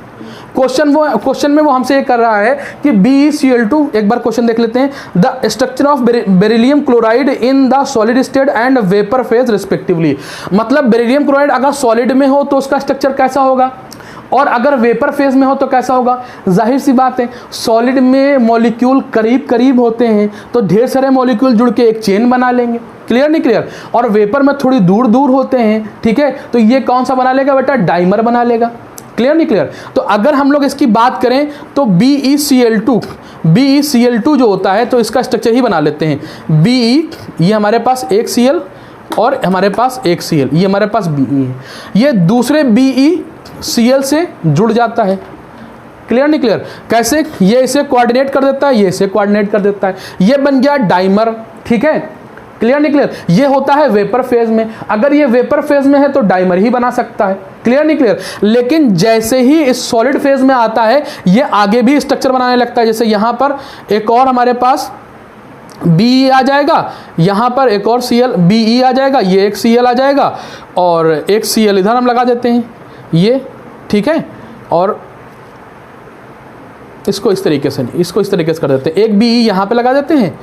[SPEAKER 1] क्वेश्चन में वो हमसे ये कर रहा है कि BeCl2, एक बार क्वेश्चन देख लेते हैं। The structure of beryllium chloride in the solid state and vapour phase respectively. मतलब बेरिलियम क्लोराइड अगर सॉलिड में हो तो उसका स्ट्रक्चर कैसा होगा, और अगर वेपर फेज में हो तो कैसा होगा। जाहिर सी बात है, सॉलिड में मॉलिक्यूल करीब करीब होते हैं तो ढेर सारे मॉलिक्यूल जुड़ के एक चेन बना लेंगे। क्लियर नहीं क्लियर? और वेपर में थोड़ी दूर दूर होते हैं, ठीक है, तो ये कौन सा बना लेगा बेटा, डाइमर बना लेगा। क्लियर नहीं क्लियर? तो अगर हम लोग इसकी बात करें तो BeCl2 जो होता है तो इसका स्ट्रक्चर ही बना लेते हैं। Be, ये हमारे पास एक Cl और हमारे पास एक Cl, ये हमारे पास Be है, ये दूसरे BeCl से जुड़ जाता है। क्लियर नहीं क्लियर? कैसे? ये इसे कोऑर्डिनेट कर देता है, ये इसे कोऑर्डिनेट कर देता है, ये बन गया डाइमर। ठीक है, क्लियर नहीं क्लियर? ये होता है वेपर फेज में। अगर ये वेपर फेज में है तो डाइमर ही बना सकता है। क्लियर नहीं क्लियर? लेकिन जैसे ही इस सॉलिड फेज में आता है ये आगे भी स्ट्रक्चर बनाने लगता है। जैसे यहां पर एक और हमारे पास Be आ जाएगा, यहां पर एक और Cl Be आ जाएगा, ये एक Cl आ जाएगा और एक Cl इधर हम लगा देते हैं ये, ठीक है, और इसको इस तरीके से कर देते हैं। एक Be यहां पे लगा देते हैं,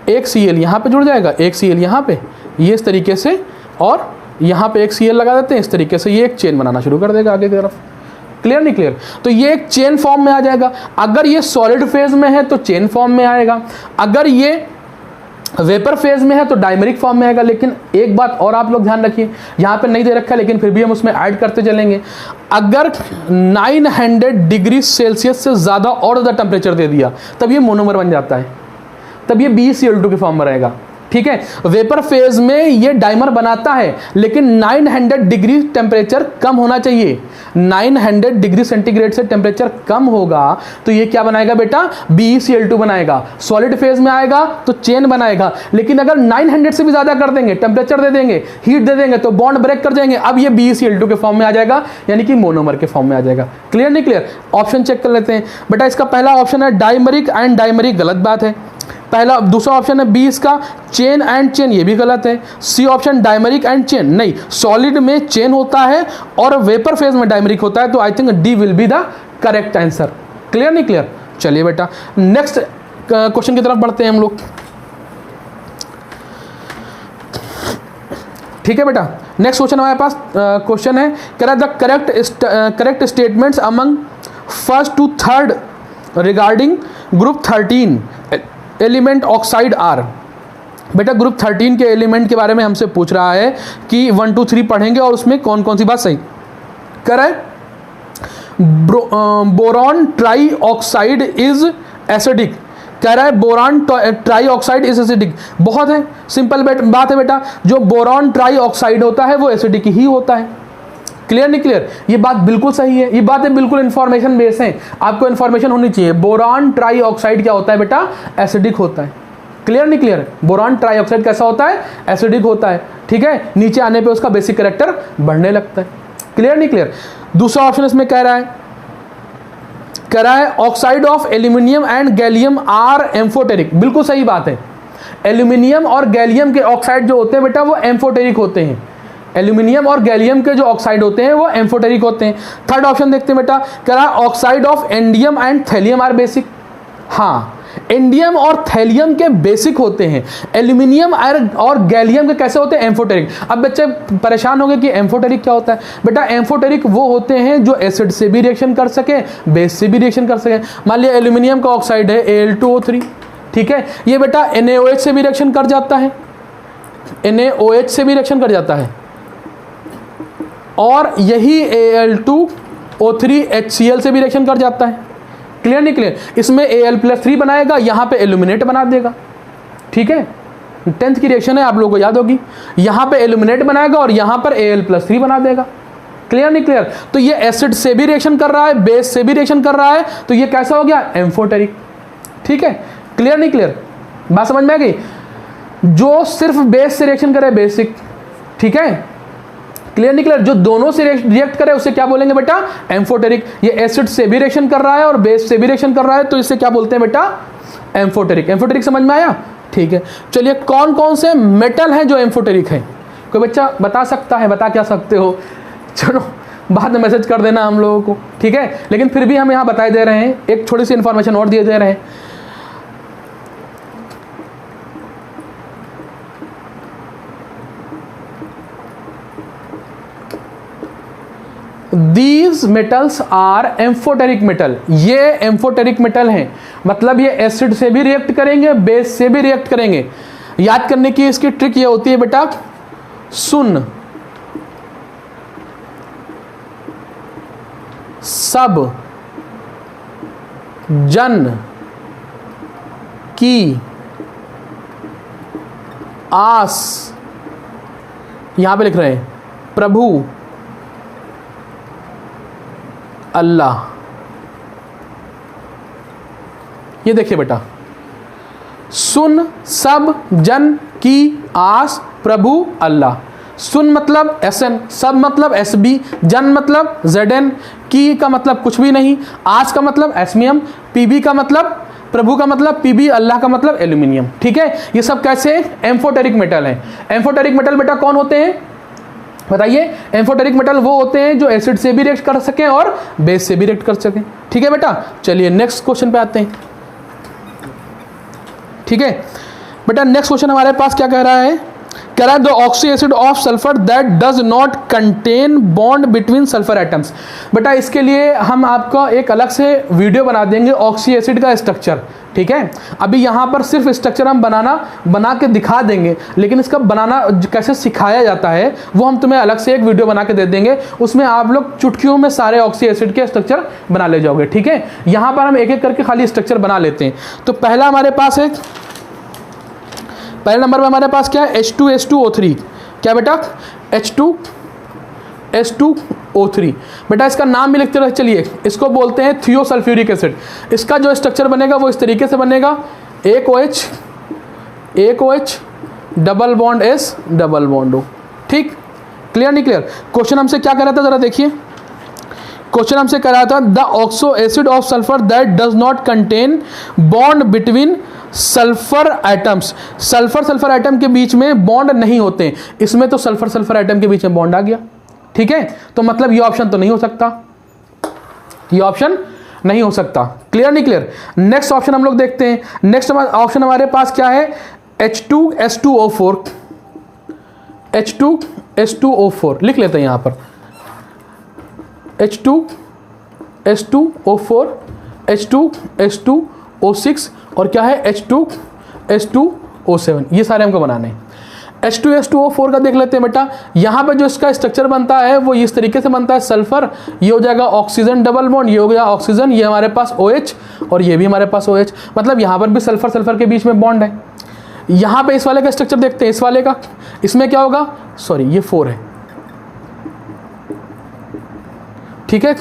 [SPEAKER 1] एक Cl यहाँ पे जुड़ जाएगा, एक Cl यहाँ पे, ये इस तरीके से, और यहाँ पे एक Cl लगा देते हैं इस तरीके से। ये एक चेन बनाना शुरू कर देगा आगे की तरफ। क्लियर नहीं क्लियर? तो ये एक चेन फॉर्म में आ जाएगा। अगर ये सॉलिड फेज में है तो चेन फॉर्म में आएगा, अगर ये वेपर फेज में है तो डायमेरिक फॉर्म में आएगा। लेकिन एक बात और आप लोग ध्यान रखिए, यहाँ पे नहीं दे रखा है लेकिन फिर भी हम उसमें ऐड करते चलेंगे। अगर 900 डिग्री सेल्सियस से ज़्यादा और ज़्यादा टेम्परेचर दे दिया तब ये मोनोमर बन जाता है, तब ये BeCl2 के फॉर्म में रहेगा। ठीक है, वेपर फेज में ये डाइमर बनाता है लेकिन 900 डिग्री टेम्परेचर कम होना चाहिए। 900 डिग्री सेंटीग्रेड से टेम्परेचर कम होगा तो ये क्या बनाएगा बेटा, BeCl2 बनाएगा। सॉलिड फेज में आएगा तो चेन बनाएगा, लेकिन अगर 900 से भी ज्यादा कर देंगे, टेम्परेचर दे देंगे, हीट दे देंगे तो बॉन्ड ब्रेक कर जाएंगे। अब ये BeCl2 के फॉर्म में आ जाएगा, यानी कि मोनोमर के फॉर्म में आ जाएगा। क्लियर नहीं क्लियर? ऑप्शन चेक कर लेते हैं बेटा। इसका पहला ऑप्शन है डाइमरिक एंड डाइमरिक, गलत बात है। पहला, दूसरा ऑप्शन है बी इसका चेन एंड चेन, ये भी गलत है। सी ऑप्शन डायमरिक एंड चेन, नहीं, सॉलिड में चेन होता है और वेपर फेज में डायमरिक होता है, तो I think D will be the correct answer. Clear नहीं क्लियर? चलिए बेटा नेक्स्ट क्वेश्चन की तरफ बढ़ते हैं हम लोग। ठीक है बेटा, नेक्स्ट क्वेश्चन हमारे पास क्वेश्चन है, कह रहा है the correct statements among first to third regarding group 13 element oxide are. बेटा ग्रुप 13 के एलिमेंट के बारे में हमसे पूछ रहा है कि 1 2 3 पढ़ेंगे और उसमें कौन कौन सी बात सही कह रहा है। Boron try oxide is acidic, कह रहा है boron try oxide is acidic. बहुत है, सिंपल बात है बेटा, जो बोरॉन ट्राई ऑक्साइड होता है वो एसिडिक ही होता है। क्लियर नहीं क्लियर? ये बात बिल्कुल सही है, ये बातें बिल्कुल इन्फॉर्मेशन बेस हैं, आपको इन्फॉर्मेशन होनी चाहिए। बोरॉन ट्राई ऑक्साइड क्या होता है बेटा, एसिडिक होता है। क्लियर नहीं क्लियर? बोरॉन ट्राई ऑक्साइड कैसा होता है, एसिडिक होता है। ठीक है, नीचे आने पे उसका बेसिक कैरेक्टर बढ़ने लगता है। क्लियर नहीं क्लियर? दूसरा ऑप्शन इसमें कह रहा है oxide of aluminium and gallium are amphoteric, बिल्कुल सही बात है। एल्यूमिनियम और गैलियम के ऑक्साइड जो होते हैं बेटा वो एम्फोटेरिक होते हैं। एल्यूमिनियम और गैलियम के जो ऑक्साइड होते हैं वो एम्फोटेरिक होते हैं। थर्ड ऑप्शन देखते हैं बेटा, कह रहा है oxide of indium and thallium are basic. हाँ, इंडियम और थैलियम के बेसिक होते हैं, एल्यूमिनियम और गैलियम के कैसे होते हैं, एम्फोटेरिक। अब बच्चे परेशान होंगे कि एम्फोटेरिक क्या होता है। बेटा एम्फोटेरिक वो होते हैं जो एसिड से भी रिएक्शन कर सके, बेस से भी रिएक्शन कर सके। मान लिया एल्यूमिनियम का ऑक्साइड है Al2O3, ठीक है, ये बेटा NaOH से भी रिएक्शन कर जाता है, NaOH से भी रिएक्शन कर जाता है, और यही Al2O3 HCl से भी रिएक्शन कर जाता है। क्लियर नहीं क्लियर? इसमें Al+3 बनाएगा, यहाँ पे एल्यूमिनेट बना देगा, ठीक है। 10th की रिएक्शन है, आप लोगों को याद होगी। यहाँ पे एल्यूमिनेट बनाएगा और यहाँ पर Al+3 बना देगा। क्लियर नहीं क्लियर? तो ये एसिड से भी रिएक्शन कर रहा है, बेस से भी रिएक्शन कर रहा है, तो ये कैसा हो गया? एम्फोटेरिक, ठीक है। क्लियर नहीं क्लियर? बात समझ में आ गई? जो सिर्फ बेस से रिएक्शन करे बेसिक, ठीक है। क्लियर नहीं क्लियर? जो दोनों से रिएक्ट करे उसे क्या बोलेंगे बेटा? एम्फोटेरिक। ये एसिड से भी रिएक्शन कर रहा है और बेस से भी रिएक्शन कर रहा है, तो इसे क्या बोलते हैं बेटा? एम्फोटेरिक। एम्फोटेरिक समझ में आया? ठीक है। चलिए, कौन कौन से मेटल हैं जो एम्फोटेरिक है? कोई बच्चा बता सकता है? बता क्या सकते हो? चलो बाद में मैसेज कर देना हम लोगों को, ठीक है। लेकिन फिर भी हम यहाँ बताए दे रहे हैं, एक छोटी सी इंफॉर्मेशन और दिए दे रहे हैं। These metals are amphoteric metal. ये एम्फोटेरिक मेटल हैं, मतलब ये एसिड से भी रिएक्ट करेंगे, बेस से भी रिएक्ट करेंगे। याद करने की इसकी ट्रिक ये होती है बेटा, सुन सब जन की आस, यहां पे लिख रहे हैं प्रभु अल्लाह। ये देखिए बेटा, सुन सब जन की आस प्रभु अल्लाह। सुन मतलब SN, सब मतलब SB, जन मतलब ZN, की का मतलब कुछ भी नहीं, आस का मतलब एस्मियम, PB का मतलब प्रभु का मतलब PB, अल्लाह का मतलब एल्यूमिनियम, ठीक है। ये सब कैसे एम्फोटेरिक मेटल हैं। एम्फोटेरिक मेटल बेटा कौन होते हैं बताइए? एम्फोटेरिक मेटल वो होते हैं जो एसिड से भी रिएक्ट कर सकें और बेस से भी रिएक्ट कर सकें, ठीक है बेटा। चलिए नेक्स्ट क्वेश्चन पे आते हैं, ठीक है बेटा। नेक्स्ट क्वेश्चन हमारे पास क्या कह रहा है? कह रहा है the oxy acid of sulphur that does not contain bond between sulphur atoms. बेटा इसके लिए हम आपको एक अलग से वीडियो बना देंगे, ऑक्सी एसिड का स्ट्रक्चर, ठीक है। अभी यहाँ पर सिर्फ स्ट्रक्चर हम बना के दिखा देंगे, लेकिन इसका बनाना कैसे सिखाया जाता है वो हम तुम्हें अलग से एक वीडियो बना के दे देंगे। उसमें आप लोग चुटकियों में सारे ऑक्सी एसिड के स्ट्रक्चर बना ले जाओगे, ठीक है। यहाँ पर हम एक एक करके खाली स्ट्रक्चर बना लेते हैं। तो पहला हमारे पास है, पहले नंबर पे हमारे पास क्या है? H2SO3। क्या बेटा? H2SO3। बेटा इसका नाम भी लिखते रहे, चलिए इसको बोलते हैं थियोसल्फ्यूरिक एसिड। इसका जो स्ट्रक्चर बनेगा वो इस तरीके से बनेगा, एक OH double bond S double bond O, ठीक। क्लियर नहीं क्लियर? क्वेश्चन हमसे क्या कर रहा था जरा देखिए। क्वेश्चन हमसे कर रहा था the oxo acid of sulphur that does not contain bond between sulphur atoms. Sulphur atom के बीच में बॉन्ड नहीं होते। इसमें तो सल्फर एटम के बीच में बॉन्ड आ गया, ठीक है। तो मतलब ये ऑप्शन तो नहीं हो सकता, ये ऑप्शन नहीं हो सकता। क्लियर नहीं क्लियर? नेक्स्ट ऑप्शन हम लोग देखते हैं। नेक्स्ट ऑप्शन हमारे पास क्या है? H2S2O4। H2S2O4 लिख लेते हैं यहां पर, H2S2O4, H2S2O6 और क्या है? H2S2O7। ये सारे हमको बनाने हैं। H2S2O4 का देख लेते हैं बेटा। यहाँ पे जो इसका स्ट्रक्चर बनता है वो इस तरीके से बनता है, सल्फर, ये हो जाएगा ऑक्सीजन डबल बॉन्ड, ये हो गया ऑक्सीजन, ये हमारे पास OH और ये भी हमारे पास OH। मतलब यहाँ पर भी सल्फर के बीच में बॉन्ड है। यहाँ पे इस वाले का स्ट्रक्चर देखते हैं, इस वाले का, इसमें क्या होगा? सॉरी ये 4 है, ठीक है।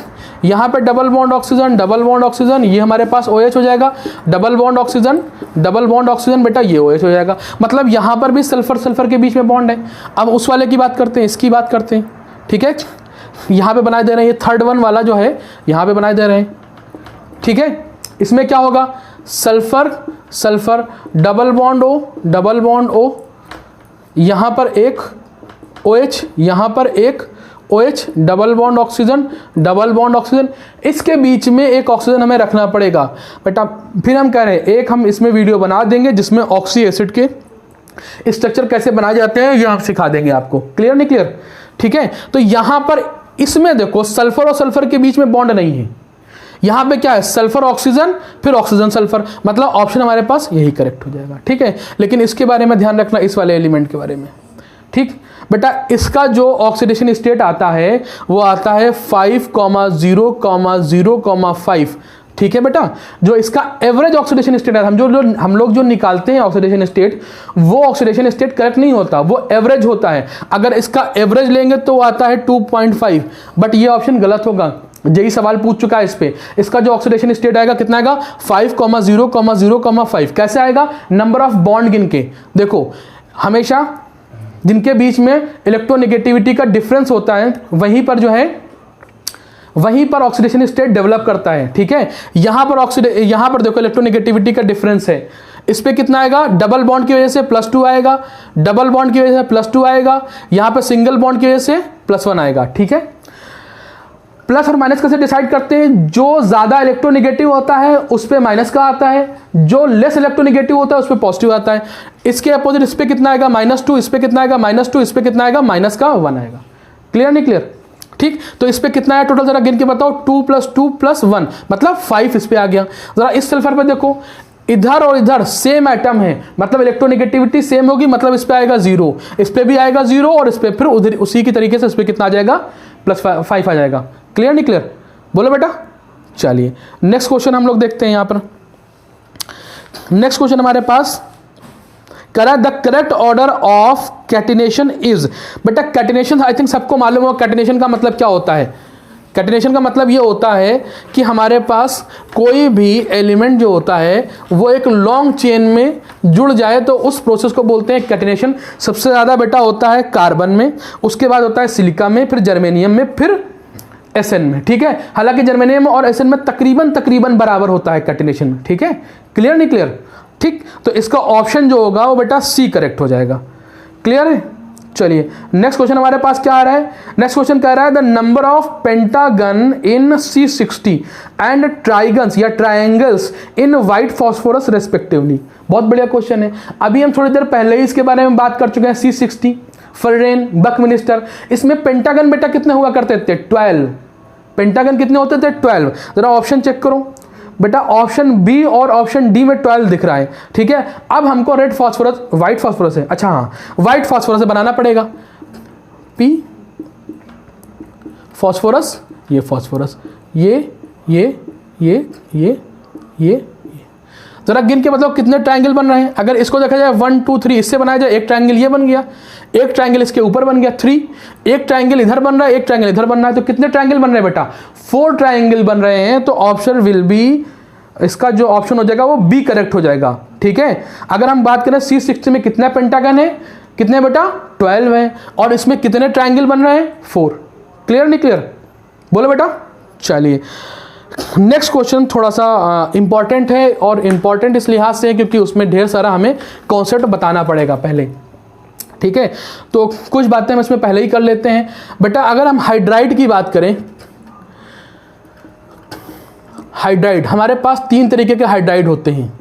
[SPEAKER 1] यहाँ पे डबल बॉन्ड ऑक्सीजन, ये हमारे पास OH हो जाएगा, डबल बॉन्ड ऑक्सीजन बेटा ये OH हो जाएगा। मतलब यहाँ पर भी सल्फर के बीच में बॉन्ड है। अब उस वाले की बात करते हैं, इसकी बात करते हैं, ठीक है। यहाँ पे बनाए दे रहे हैं, ये थर्ड वन वाला जो है यहाँ पे बनाए दे रहे हैं, ठीक है। इसमें क्या होगा? सल्फर डबल बॉन्ड O, यहाँ पर एक OH, यहाँ पर एक OH, डबल बॉन्ड ऑक्सीजन, इसके बीच में एक ऑक्सीजन हमें रखना पड़ेगा बेटा। फिर हम कह रहे हैं एक हम इसमें वीडियो बना देंगे जिसमें ऑक्सी एसिड के स्ट्रक्चर कैसे बनाए जाते हैं ये हम सिखा देंगे आपको। क्लियर नहीं क्लियर? ठीक है। तो यहाँ पर इसमें देखो सल्फर और सल्फर के बीच में बॉन्ड नहीं है। यहाँ पे क्या है? सल्फर ऑक्सीजन, फिर ऑक्सीजन सल्फर, मतलब ऑप्शन हमारे पास यही करेक्ट हो जाएगा, ठीक है। लेकिन इसके बारे में ध्यान रखना, इस वाले एलिमेंट के बारे में, ठीक बेटा। इसका जो ऑक्सीडेशन स्टेट आता है वो आता है 5,0,0,5, ठीक है बेटा, जो इसका एवरेज ऑक्सीडेशन स्टेट है, हम लोग जो निकालते हैं ऑक्सीडेशन स्टेट, वो ऑक्सीडेशन स्टेट करेक्ट नहीं होता, वो एवरेज होता है। अगर इसका एवरेज लेंगे तो आता है 2.5, बट ये ऑप्शन गलत होगा। यही सवाल पूछ चुका है इस पे। इसका जो ऑक्सीडेशन स्टेट आएगा कितना आएगा 5,0,0,5। कैसे आएगा? नंबर ऑफ बॉन्ड गिन के। देखो हमेशा जिनके बीच में इलेक्ट्रोनेगेटिविटी का डिफरेंस होता है वहीं पर जो है वहीं पर ऑक्सीडेशन स्टेट डेवलप करता है। ठीक है, यहां पर देखो इलेक्ट्रोनेगेटिविटी का डिफरेंस है, इस पे कितना आएगा? डबल बॉन्ड की वजह से +2 आएगा, डबल बॉन्ड की वजह से +2 आएगा, यहां पर सिंगल बॉन्ड की वजह से +1 आएगा। ठीक है, प्लस और माइनस कैसे डिसाइड करते हैं? जो ज्यादा इलेक्ट्रोनेगेटिव होता है उस पे माइनस का आता है, जो लेस इलेक्ट्रोनेगेटिव होता है उस पे पॉजिटिव आता है। इसके अपोजिट इस पे कितना आएगा? -2, इस पे कितना आएगा? -2, इस पे कितना आएगा? -1 आएगा। क्लियर नहीं क्लियर? ठीक, तो इस पे कितना है टोटल जरा गिन के बताओ। 2 + 2 + 1 मतलब 5 इस पे आ गया। जरा इस सल्फर पे देखो, इधर और इधर सेम एटम है, मतलब इलेक्ट्रोनेगेटिविटी सेम होगी, मतलब इस पे आएगा 0, इस पे भी आएगा 0, और इस पे फिर उधर उसी की तरीके से इस पे कितना आ जाएगा? +5 आ जाएगा। क्लियर नहीं क्लियर? बोलो बेटा। चलिए नेक्स्ट क्वेश्चन हम लोग देखते हैं। यहां पर नेक्स्ट क्वेश्चन हमारे पास करा the correct order of catenation is. बेटा कैटिनेशन आई थिंक सबको मालूम हो कैटिनेशन का मतलब क्या होता है। कैटिनेशन का मतलब ये होता है कि हमारे पास कोई भी एलिमेंट जो होता है वो एक लॉन्ग चेन में जुड़ जाए तो उस प्रोसेस को बोलते हैं कैटिनेशन। सबसे ज़्यादा बेटा होता है कार्बन में, उसके बाद होता है सिलिका में, फिर जर्मेनियम में, फिर एसएन में। ठीक है, हालांकि जर्मेनियम और एसएन में तकरीबन बराबर होता है कैटिनेशन। ठीक है, क्लियर नहीं क्लियर? ठीक, तो इसका ऑप्शन जो होगा वो बेटा सी करेक्ट हो जाएगा। क्लियर है? चलिए नेक्स्ट क्वेश्चन हमारे पास क्या आ रहा है? नेक्स्ट क्वेश्चन कह रहा है the number of pentagon in C60 and trigons या triangles in white phosphorus respectively. बहुत बढ़िया क्वेश्चन है। अभी हम थोड़ी देर पहले ही इसके बारे में बात कर चुके हैं। C60, फरेन, बकमिनिस्टर, इसमें पेंटागन बेटा कितने हुआ करते थे? 12। पेंटागन कितने होते थे? 12। जरा ऑप्शन चेक करो बेटा, ऑप्शन बी और ऑप्शन डी में 12 दिख रहा है। ठीक है, अब हमको रेड फॉस्फोरस, व्हाइट फॉस्फोरस है, अच्छा हाँ व्हाइट फॉस्फोरस से बनाना पड़ेगा। पी फॉस्फोरस, ये फॉस्फोरस, ये जरा गिन के मतलब कितने ट्रायंगल बन रहे हैं। अगर इसको देखा जाए 1 2 3 इससे बनाया जाए, एक ट्रायंगल ये बन गया, एक ट्रायंगल इसके ऊपर बन गया 3, एक ट्रायंगल इधर बन रहा है, एक ट्रायंगल इधर बन रहा है, तो कितने ट्रायंगल बन रहे हैं बेटा? 4 ट्रायंगल बन रहे हैं। तो ऑप्शन विल बी, इसका जो ऑप्शन हो जाएगा वो बी करेक्ट हो जाएगा। ठीक है, अगर हम बात करें C60 में कितना पेंटागन है? कितने बेटा? 12 है, और इसमें कितने ट्रायंगल बन रहे हैं? 4। क्लियर नहीं क्लियर? बोलो बेटा। चलिए नेक्स्ट क्वेश्चन थोड़ा सा इंपॉर्टेंट है, और इंपॉर्टेंट इस लिहाज से है क्योंकि उसमें ढेर सारा हमें कॉन्सेप्ट बताना पड़ेगा पहले। ठीक है, तो कुछ बातें हम इसमें पहले ही कर लेते हैं। बेटा अगर हम हाइड्राइड की बात करें, हाइड्राइड हमारे पास 3 तरीके के हाइड्राइड होते हैं।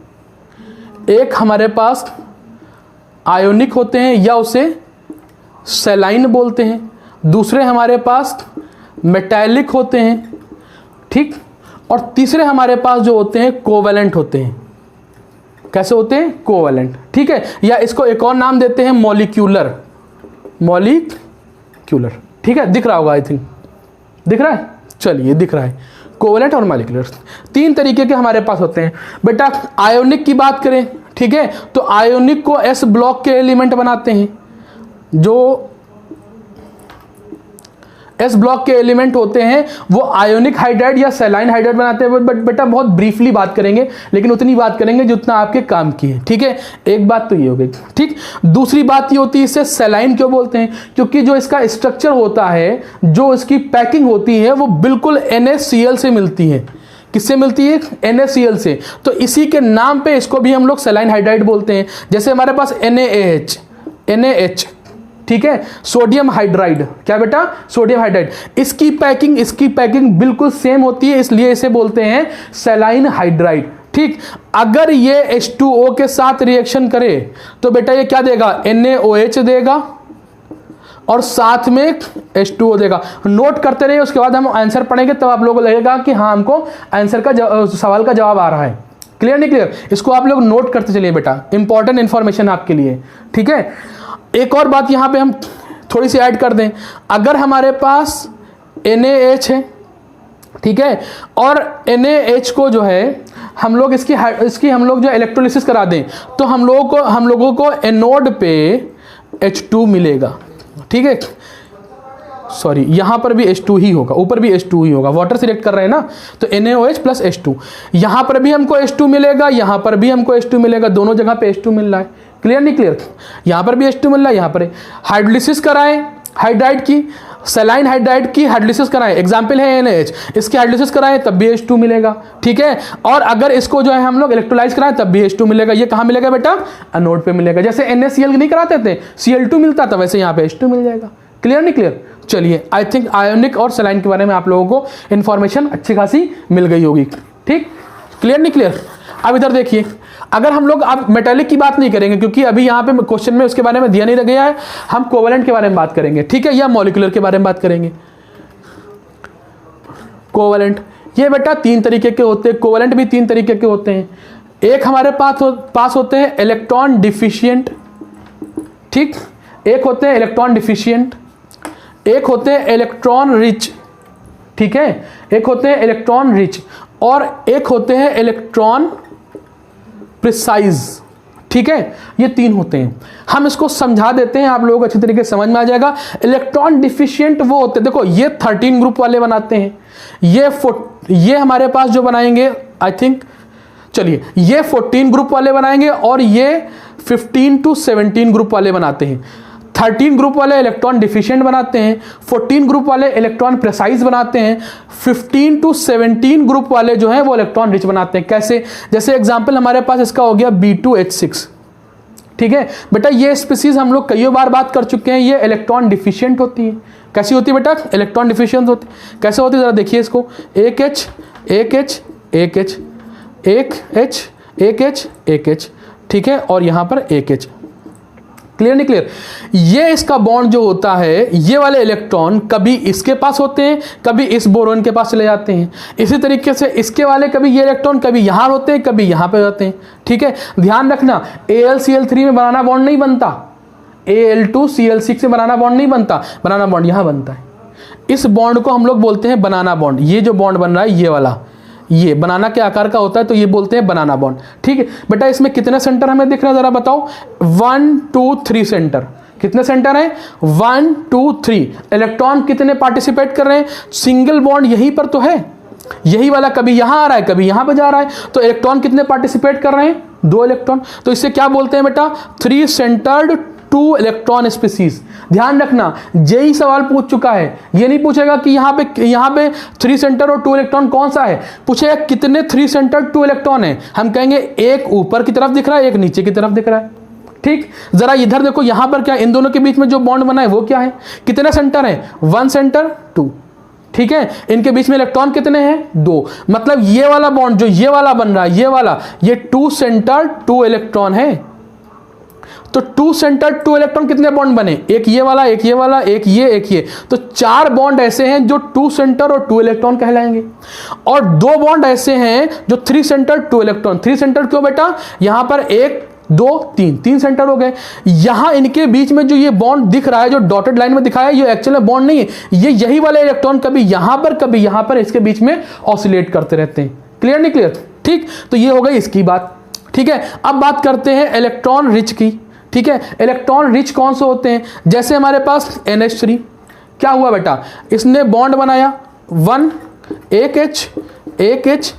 [SPEAKER 1] एक हमारे पास आयोनिक होते हैं या उसे सैलाइन बोलते हैं, दूसरे हमारे पास मेटालिक होते हैं, ठीक, और तीसरे हमारे पास जो होते हैं कोवेलेंट होते हैं। कैसे होते हैं? कोवेलेंट। ठीक है, या इसको एक और नाम देते हैं मॉलिक्यूलर। ठीक है, दिख रहा होगा आई थिंक, दिख रहा है? चलिए दिख रहा है, कोवेलेंट और मॉलिक्यूलर 3 तरीके के हमारे पास होते हैं। बेटा आयोनिक की बात करें, ठीक है, तो आयोनिक को एस ब्लॉक के एलिमेंट बनाते हैं। जो एस ब्लॉक के एलिमेंट होते हैं वो आयोनिक हाइड्राइड या सैलाइन हाइड्राइड बनाते हैं। बट बेटा बहुत ब्रीफली बात करेंगे, लेकिन उतनी बात करेंगे जितना आपके काम की है। ठीक है, एक बात तो ये हो गई। ठीक, दूसरी बात ये होती है इसे सैलाइन क्यों बोलते हैं? क्योंकि जो इसका स्ट्रक्चर होता है, जो इसकी पैकिंग होती है, वो बिल्कुल NaCl से मिलती है। किससे मिलती है? NaCl से। तो इसी के नाम पे इसको भी हम लोग सैलाइन हाइड्राइड बोलते हैं। जैसे हमारे पास NaH, ठीक है, सोडियम हाइड्राइड, क्या बेटा? Sodium hydride. इसकी पैकिंग बिल्कुल सेम होती है, इसलिए इसे बोलते हैं सैलाइन हाइड्राइड। ठीक, अगर ये H2O के साथ रिएक्शन करे तो बेटा ये क्या देगा? NaOH देगा और साथ में H2O देगा। नोट करते रहिए, उसके बाद हम आंसर पढ़ेंगे तब आप लोगों को लगेगा कि हाँ हमको आंसर का सवाल का जवाब आ रहा है। क्लियर नहीं क्लियर? इसको आप लोग नोट करते चलिए बेटा, इंपॉर्टेंट इंफॉर्मेशन आपके लिए। ठीक है, एक और बात यहां पे हम थोड़ी सी ऐड कर दें। अगर हमारे पास NaH है, ठीक है। और NaH को जो है हम लोग इसकी हम लोग जो इलेक्ट्रोलिसिस करा दें तो हम लोगों को एनोड पे H2 मिलेगा, ठीक है। सॉरी, यहाँ पर भी H2 ही होगा, ऊपर भी H2 ही होगा, वाटर सिलेक्ट कर रहे हैं ना, तो NaOH प्लस H2। यहाँ पर भी हमको H2 मिलेगा, यहाँ पर भी हमको H2 मिलेगा, दोनों जगह पे H2 मिल रहा है। क्लियर नहीं क्लियर? यहाँ पर भी H2 मिल रहा है, यहाँ पर हाइड्रोलिसिस कराएं हाइड्राइड की, सलाइन हाइड्राइड की हाइड्रोलिसिस कराएं, एग्जाम्पल है NaH, इसकी हाइड्रोलिसिस कराएं तब भी H2 मिलेगा, ठीक है। और अगर इसको जो है हम लोग इलेक्ट्रोलाइज कराएं तब भी H2 मिलेगा। ये कहाँ मिलेगा बेटा? एनोड पे मिलेगा। जैसे NaCl नहीं कराते थे, Cl2 मिलता था, वैसे यहाँ पे H2 मिल जाएगा। क्लियर नहीं क्लियर? चलिए, आई थिंक आयोनिक और सलाइन के बारे में आप लोगों को इन्फॉर्मेशन अच्छी खासी मिल गई होगी, ठीक। क्लियर नहीं क्लियर? अब इधर देखिए, अगर हम लोग अब मेटालिक की बात नहीं करेंगे क्योंकि अभी यहाँ पे क्वेश्चन में उसके बारे में दिया नहीं गया है, हम कोवेलेंट के बारे में बात करेंगे, ठीक है, या मॉलिक्यूलर के बारे में बात करेंगे। कोवेलेंट ये बेटा 3 तरीके के होते हैं, कोवेलेंट भी 3 तरीके के होते हैं। एक हमारे पास होते हैं इलेक्ट्रॉन डिफिशिएंट, ठीक, एक होते हैं इलेक्ट्रॉन डिफिशिएंट, एक होते हैं इलेक्ट्रॉन रिच, ठीक है, एक होते हैं इलेक्ट्रॉन रिच, और एक होते हैं इलेक्ट्रॉन प्रिसाइज, ठीक है। ये 3 होते हैं। हम इसको समझा देते हैं, आप लोगों को अच्छी तरीके से समझ में आ जाएगा। इलेक्ट्रॉन डिफिशिएंट वो होते हैं, देखो ये 13 ग्रुप वाले बनाते हैं, ये हमारे पास जो बनाएंगे आई थिंक, चलिए ये 14 ग्रुप वाले बनाएंगे और ये 15 to 17 ग्रुप वाले बनाते हैं। 13 ग्रुप वाले इलेक्ट्रॉन डिफिशिएंट बनाते हैं, 14 ग्रुप वाले इलेक्ट्रॉन प्रिसाइज बनाते हैं, 15 to 17 ग्रुप वाले जो हैं वो इलेक्ट्रॉन रिच बनाते हैं। कैसे? जैसे एग्जांपल हमारे पास इसका हो गया B2H6, ठीक है बेटा। ये स्पीसीज हम लोग कई बार बात कर चुके हैं, ये इलेक्ट्रॉन डिफिशिएंट होती है। कैसी होती है बेटा? इलेक्ट्रॉन डिफिशिएंट होती है। कैसे होती है जरा देखिए इसको, एक H, एक H, एक H, एक H, एक H, एक H, ठीक है, और यहां पर एक H। क्लियर नहीं क्लियर? ये इसका बॉन्ड जो होता है, ये वाले इलेक्ट्रॉन कभी इसके पास होते हैं, कभी इस बोरोन के पास चले जाते हैं। इसी तरीके से इसके वाले कभी ये इलेक्ट्रॉन कभी यहां होते हैं, कभी यहां पे होते हैं, ठीक है। ध्यान रखना, AlCl3 में बनाना बॉन्ड नहीं बनता, Al2Cl6 से बनाना बॉन्ड नहीं बनता, बनाना बॉन्ड यहां बनता है। इस बॉन्ड को हम लोग बोलते हैं बनाना बॉन्ड। ये जो बॉन्ड बन रहा है ये वाला, ये बनाना के आकार का होता है, तो ये बोलते हैं बनाना बॉन्ड, ठीक है बेटा। इसमें कितने सेंटर हमें दिख रहे हैं जरा बताओ? 1 2 3 सेंटर। कितने सेंटर हैं? 1 2 3। इलेक्ट्रॉन कितने पार्टिसिपेट कर रहे हैं? सिंगल बॉन्ड यहीं पर तो है, यही वाला कभी यहां आ रहा है, कभी यहां पर जा रहा है, तो इलेक्ट्रॉन कितने पार्टिसिपेट कर रहे हैं? 2 इलेक्ट्रॉन। तो इसे क्या बोलते हैं बेटा? 3 सेंटर्ड 2 इलेक्ट्रॉन स्पीसीज। ध्यान रखना, जेई सवाल पूछ चुका है, ये नहीं पूछेगा कि यहाँ पे 3 सेंटर और 2 इलेक्ट्रॉन कौन सा है, पूछेगा कितने 3 सेंटर 2 इलेक्ट्रॉन है। हम कहेंगे एक ऊपर की तरफ दिख रहा है, एक नीचे की तरफ दिख रहा है, ठीक। जरा इधर देखो, यहाँ पर क्या, इन दोनों के बीच में जो बॉन्ड बना है वो क्या है? कितने सेंटर है? 1 सेंटर 2, ठीक है। इनके बीच में इलेक्ट्रॉन कितने हैं? 2। मतलब ये वाला बॉन्ड जो ये वाला बन रहा है, ये वाला, ये 2 सेंटर 2 इलेक्ट्रॉन है। तो 2 सेंटर 2 इलेक्ट्रॉन कितने बॉन्ड बने? एक ये वाला, एक ये वाला, एक ये। तो 4 बॉन्ड ऐसे हैं जो 2 सेंटर और 2 इलेक्ट्रॉन कहलाएंगे, और 2 बॉन्ड ऐसे हैं जो 3 सेंटर 2 इलेक्ट्रॉन। 3 सेंटर क्यों बेटा? यहां पर 1 2 3 सेंटर हो गए। यहां इनके बीच में जो ये बॉन्ड दिख रहा है, जो डॉटेड लाइन में दिखाया है, ये एक्चुअल में बॉन्ड नहीं है, ये यही वाले इलेक्ट्रॉन कभी यहां पर कभी यहां पर इसके बीच में ऑसिलेट करते रहते हैं। क्लियर नहीं क्लियर? ठीक, तो ये हो गई इसकी बात, ठीक है। अब बात करते हैं इलेक्ट्रॉन रिच की, ठीक है। इलेक्ट्रॉन रिच कौन से होते हैं? जैसे हमारे पास NH3, क्या हुआ बेटा? इसने बॉन्ड बनाया 1, एक H,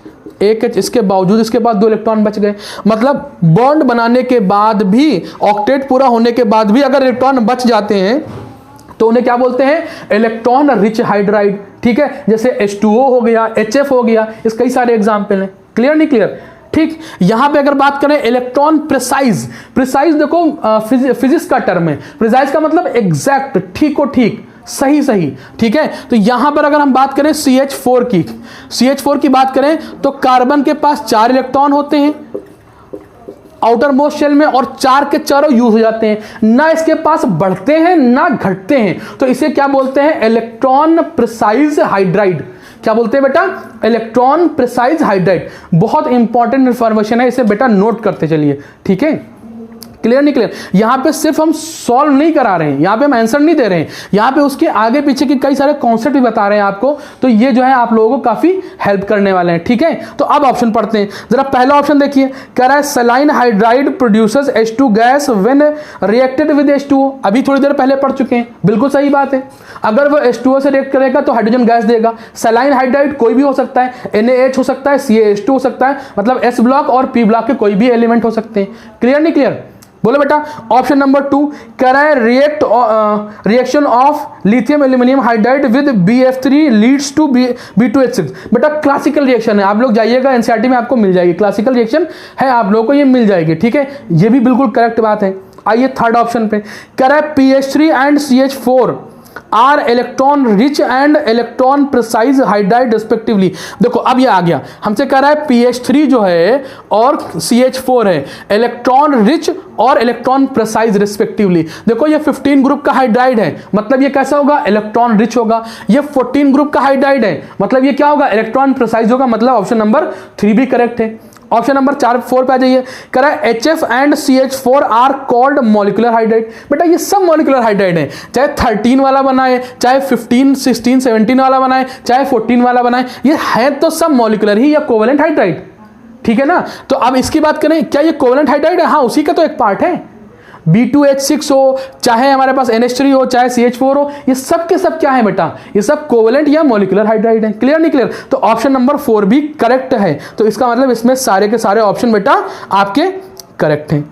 [SPEAKER 1] इसके बावजूद इसके पास 2 इलेक्ट्रॉन बच गए। मतलब बॉन्ड बनाने के बाद भी, ऑक्टेट पूरा होने के बाद भी अगर इलेक्ट्रॉन बच जाते हैं तो उन्हें क्या बोलते हैं? इलेक्ट्रॉन रिच हाइड्राइड, ठीक है। जैसे H2O हो गया, HF हो गया, इस कई सारे एग्जाम्पल हैं। क्लियर नहीं क्लियर? ठीक। यहां पे अगर बात करें इलेक्ट्रॉन प्रिसाइज देखो फिजिक्स का टर्म है। प्रिसाइज का मतलब एग्जैक्ट, ठीक और ठीक, सही, ठीक है। तो यहां पर अगर हम बात करें CH4 की बात करें तो कार्बन के पास 4 इलेक्ट्रॉन होते हैं आउटर मोस्ट शेल में, और 4 के चारों यूज हो जाते हैं, ना इसके पास बढ़ते हैं ना घटते हैं। तो इसे क्या बोलते हैं? Electron precise hydride. क्या बोलते हैं बेटा? Electron precise hydride. बहुत इंपॉर्टेंट इंफॉर्मेशन है, इसे बेटा नोट करते चलिए, ठीक है। क्लियर नहीं क्लियर? यहाँ पे सिर्फ हम सॉल्व नहीं करा रहे हैं, यहाँ पे हम आंसर नहीं दे रहे हैं, यहाँ पे उसके आगे पीछे के कई सारे कॉन्सेप्ट भी बता रहे हैं आपको। तो ये जो है आप लोगों को काफी हेल्प करने वाले हैं, ठीक है। तो अब ऑप्शन पढ़ते हैं जरा। पहला ऑप्शन देखिए, कह रहा है saline hydride produces H2 gas when reacted with H2O। अभी थोड़ी देर पहले पढ़ चुके हैं, बिल्कुल सही बात है। अगर वो H2O से रिएक्ट करेगा तो हाइड्रोजन गैस देगा। सलाइन हाइड्राइड कोई भी हो सकता है, NaH हो सकता है, CaH2 हो सकता है, मतलब S ब्लॉक और P ब्लॉक के कोई भी एलिमेंट हो सकते हैं। क्लियर नहीं क्लियर? बोलो बेटा। ऑप्शन नंबर 2 कह रहा है reaction of lithium aluminium hydride with BF3 leads to B2H6। बेटा क्लासिकल रिएक्शन है, आप लोग जाइएगा एनसीईआरटी में आपको मिल जाएगी, क्लासिकल रिएक्शन है, आप लोगों को ये मिल जाएगी, ठीक है। ये भी बिल्कुल करेक्ट बात है। आइए थर्ड ऑप्शन पे, कह रहा है PH3 and CH4 are electron rich and electron precise hydride respectively. देखो अब ये आ गया, हमसे कह रहा है PH3 जो है और CH4 है, इलेक्ट्रॉन रिच और इलेक्ट्रॉन प्रिसाइज रिस्पेक्टिवली। देखो ये 15 ग्रुप का हाइड्राइड है, मतलब ये कैसा होगा, इलेक्ट्रॉन रिच होगा। ये 14 ग्रुप का हाइड्राइड है, मतलब ये क्या होगा, इलेक्ट्रॉन प्रिसाइज होगा। मतलब ऑप्शन नंबर 3 भी करेक्ट है। ऑप्शन नंबर 4 पे आ जाइए, कह रहा है HF and CH4 are called molecular hydride. बेटा ये सब मॉलिक्यूलर हाइड्राइड है, चाहे 13 वाला बनाए, चाहे 15, 16, 17 वाला बनाए, चाहे 14 वाला बनाए, ये है तो सब मॉलिक्यूलर ही या कोवेलेंट हाइड्राइड, ठीक है ना। तो अब इसकी बात करें, क्या ये कोवेलेंट हाइड्राइड है? हाँ, उसी का तो एक पार्ट है। B2H6 हो, चाहे हमारे पास NH3 हो, चाहे CH4 हो, ये सब के सब क्या है बेटा, ये सब कोवेलेंट या मॉलिक्यूलर हाइड्राइड है। क्लियर नहीं क्लियर? तो ऑप्शन नंबर 4 भी करेक्ट है। तो इसका मतलब इसमें सारे के सारे ऑप्शन बेटा आपके करेक्ट हैं।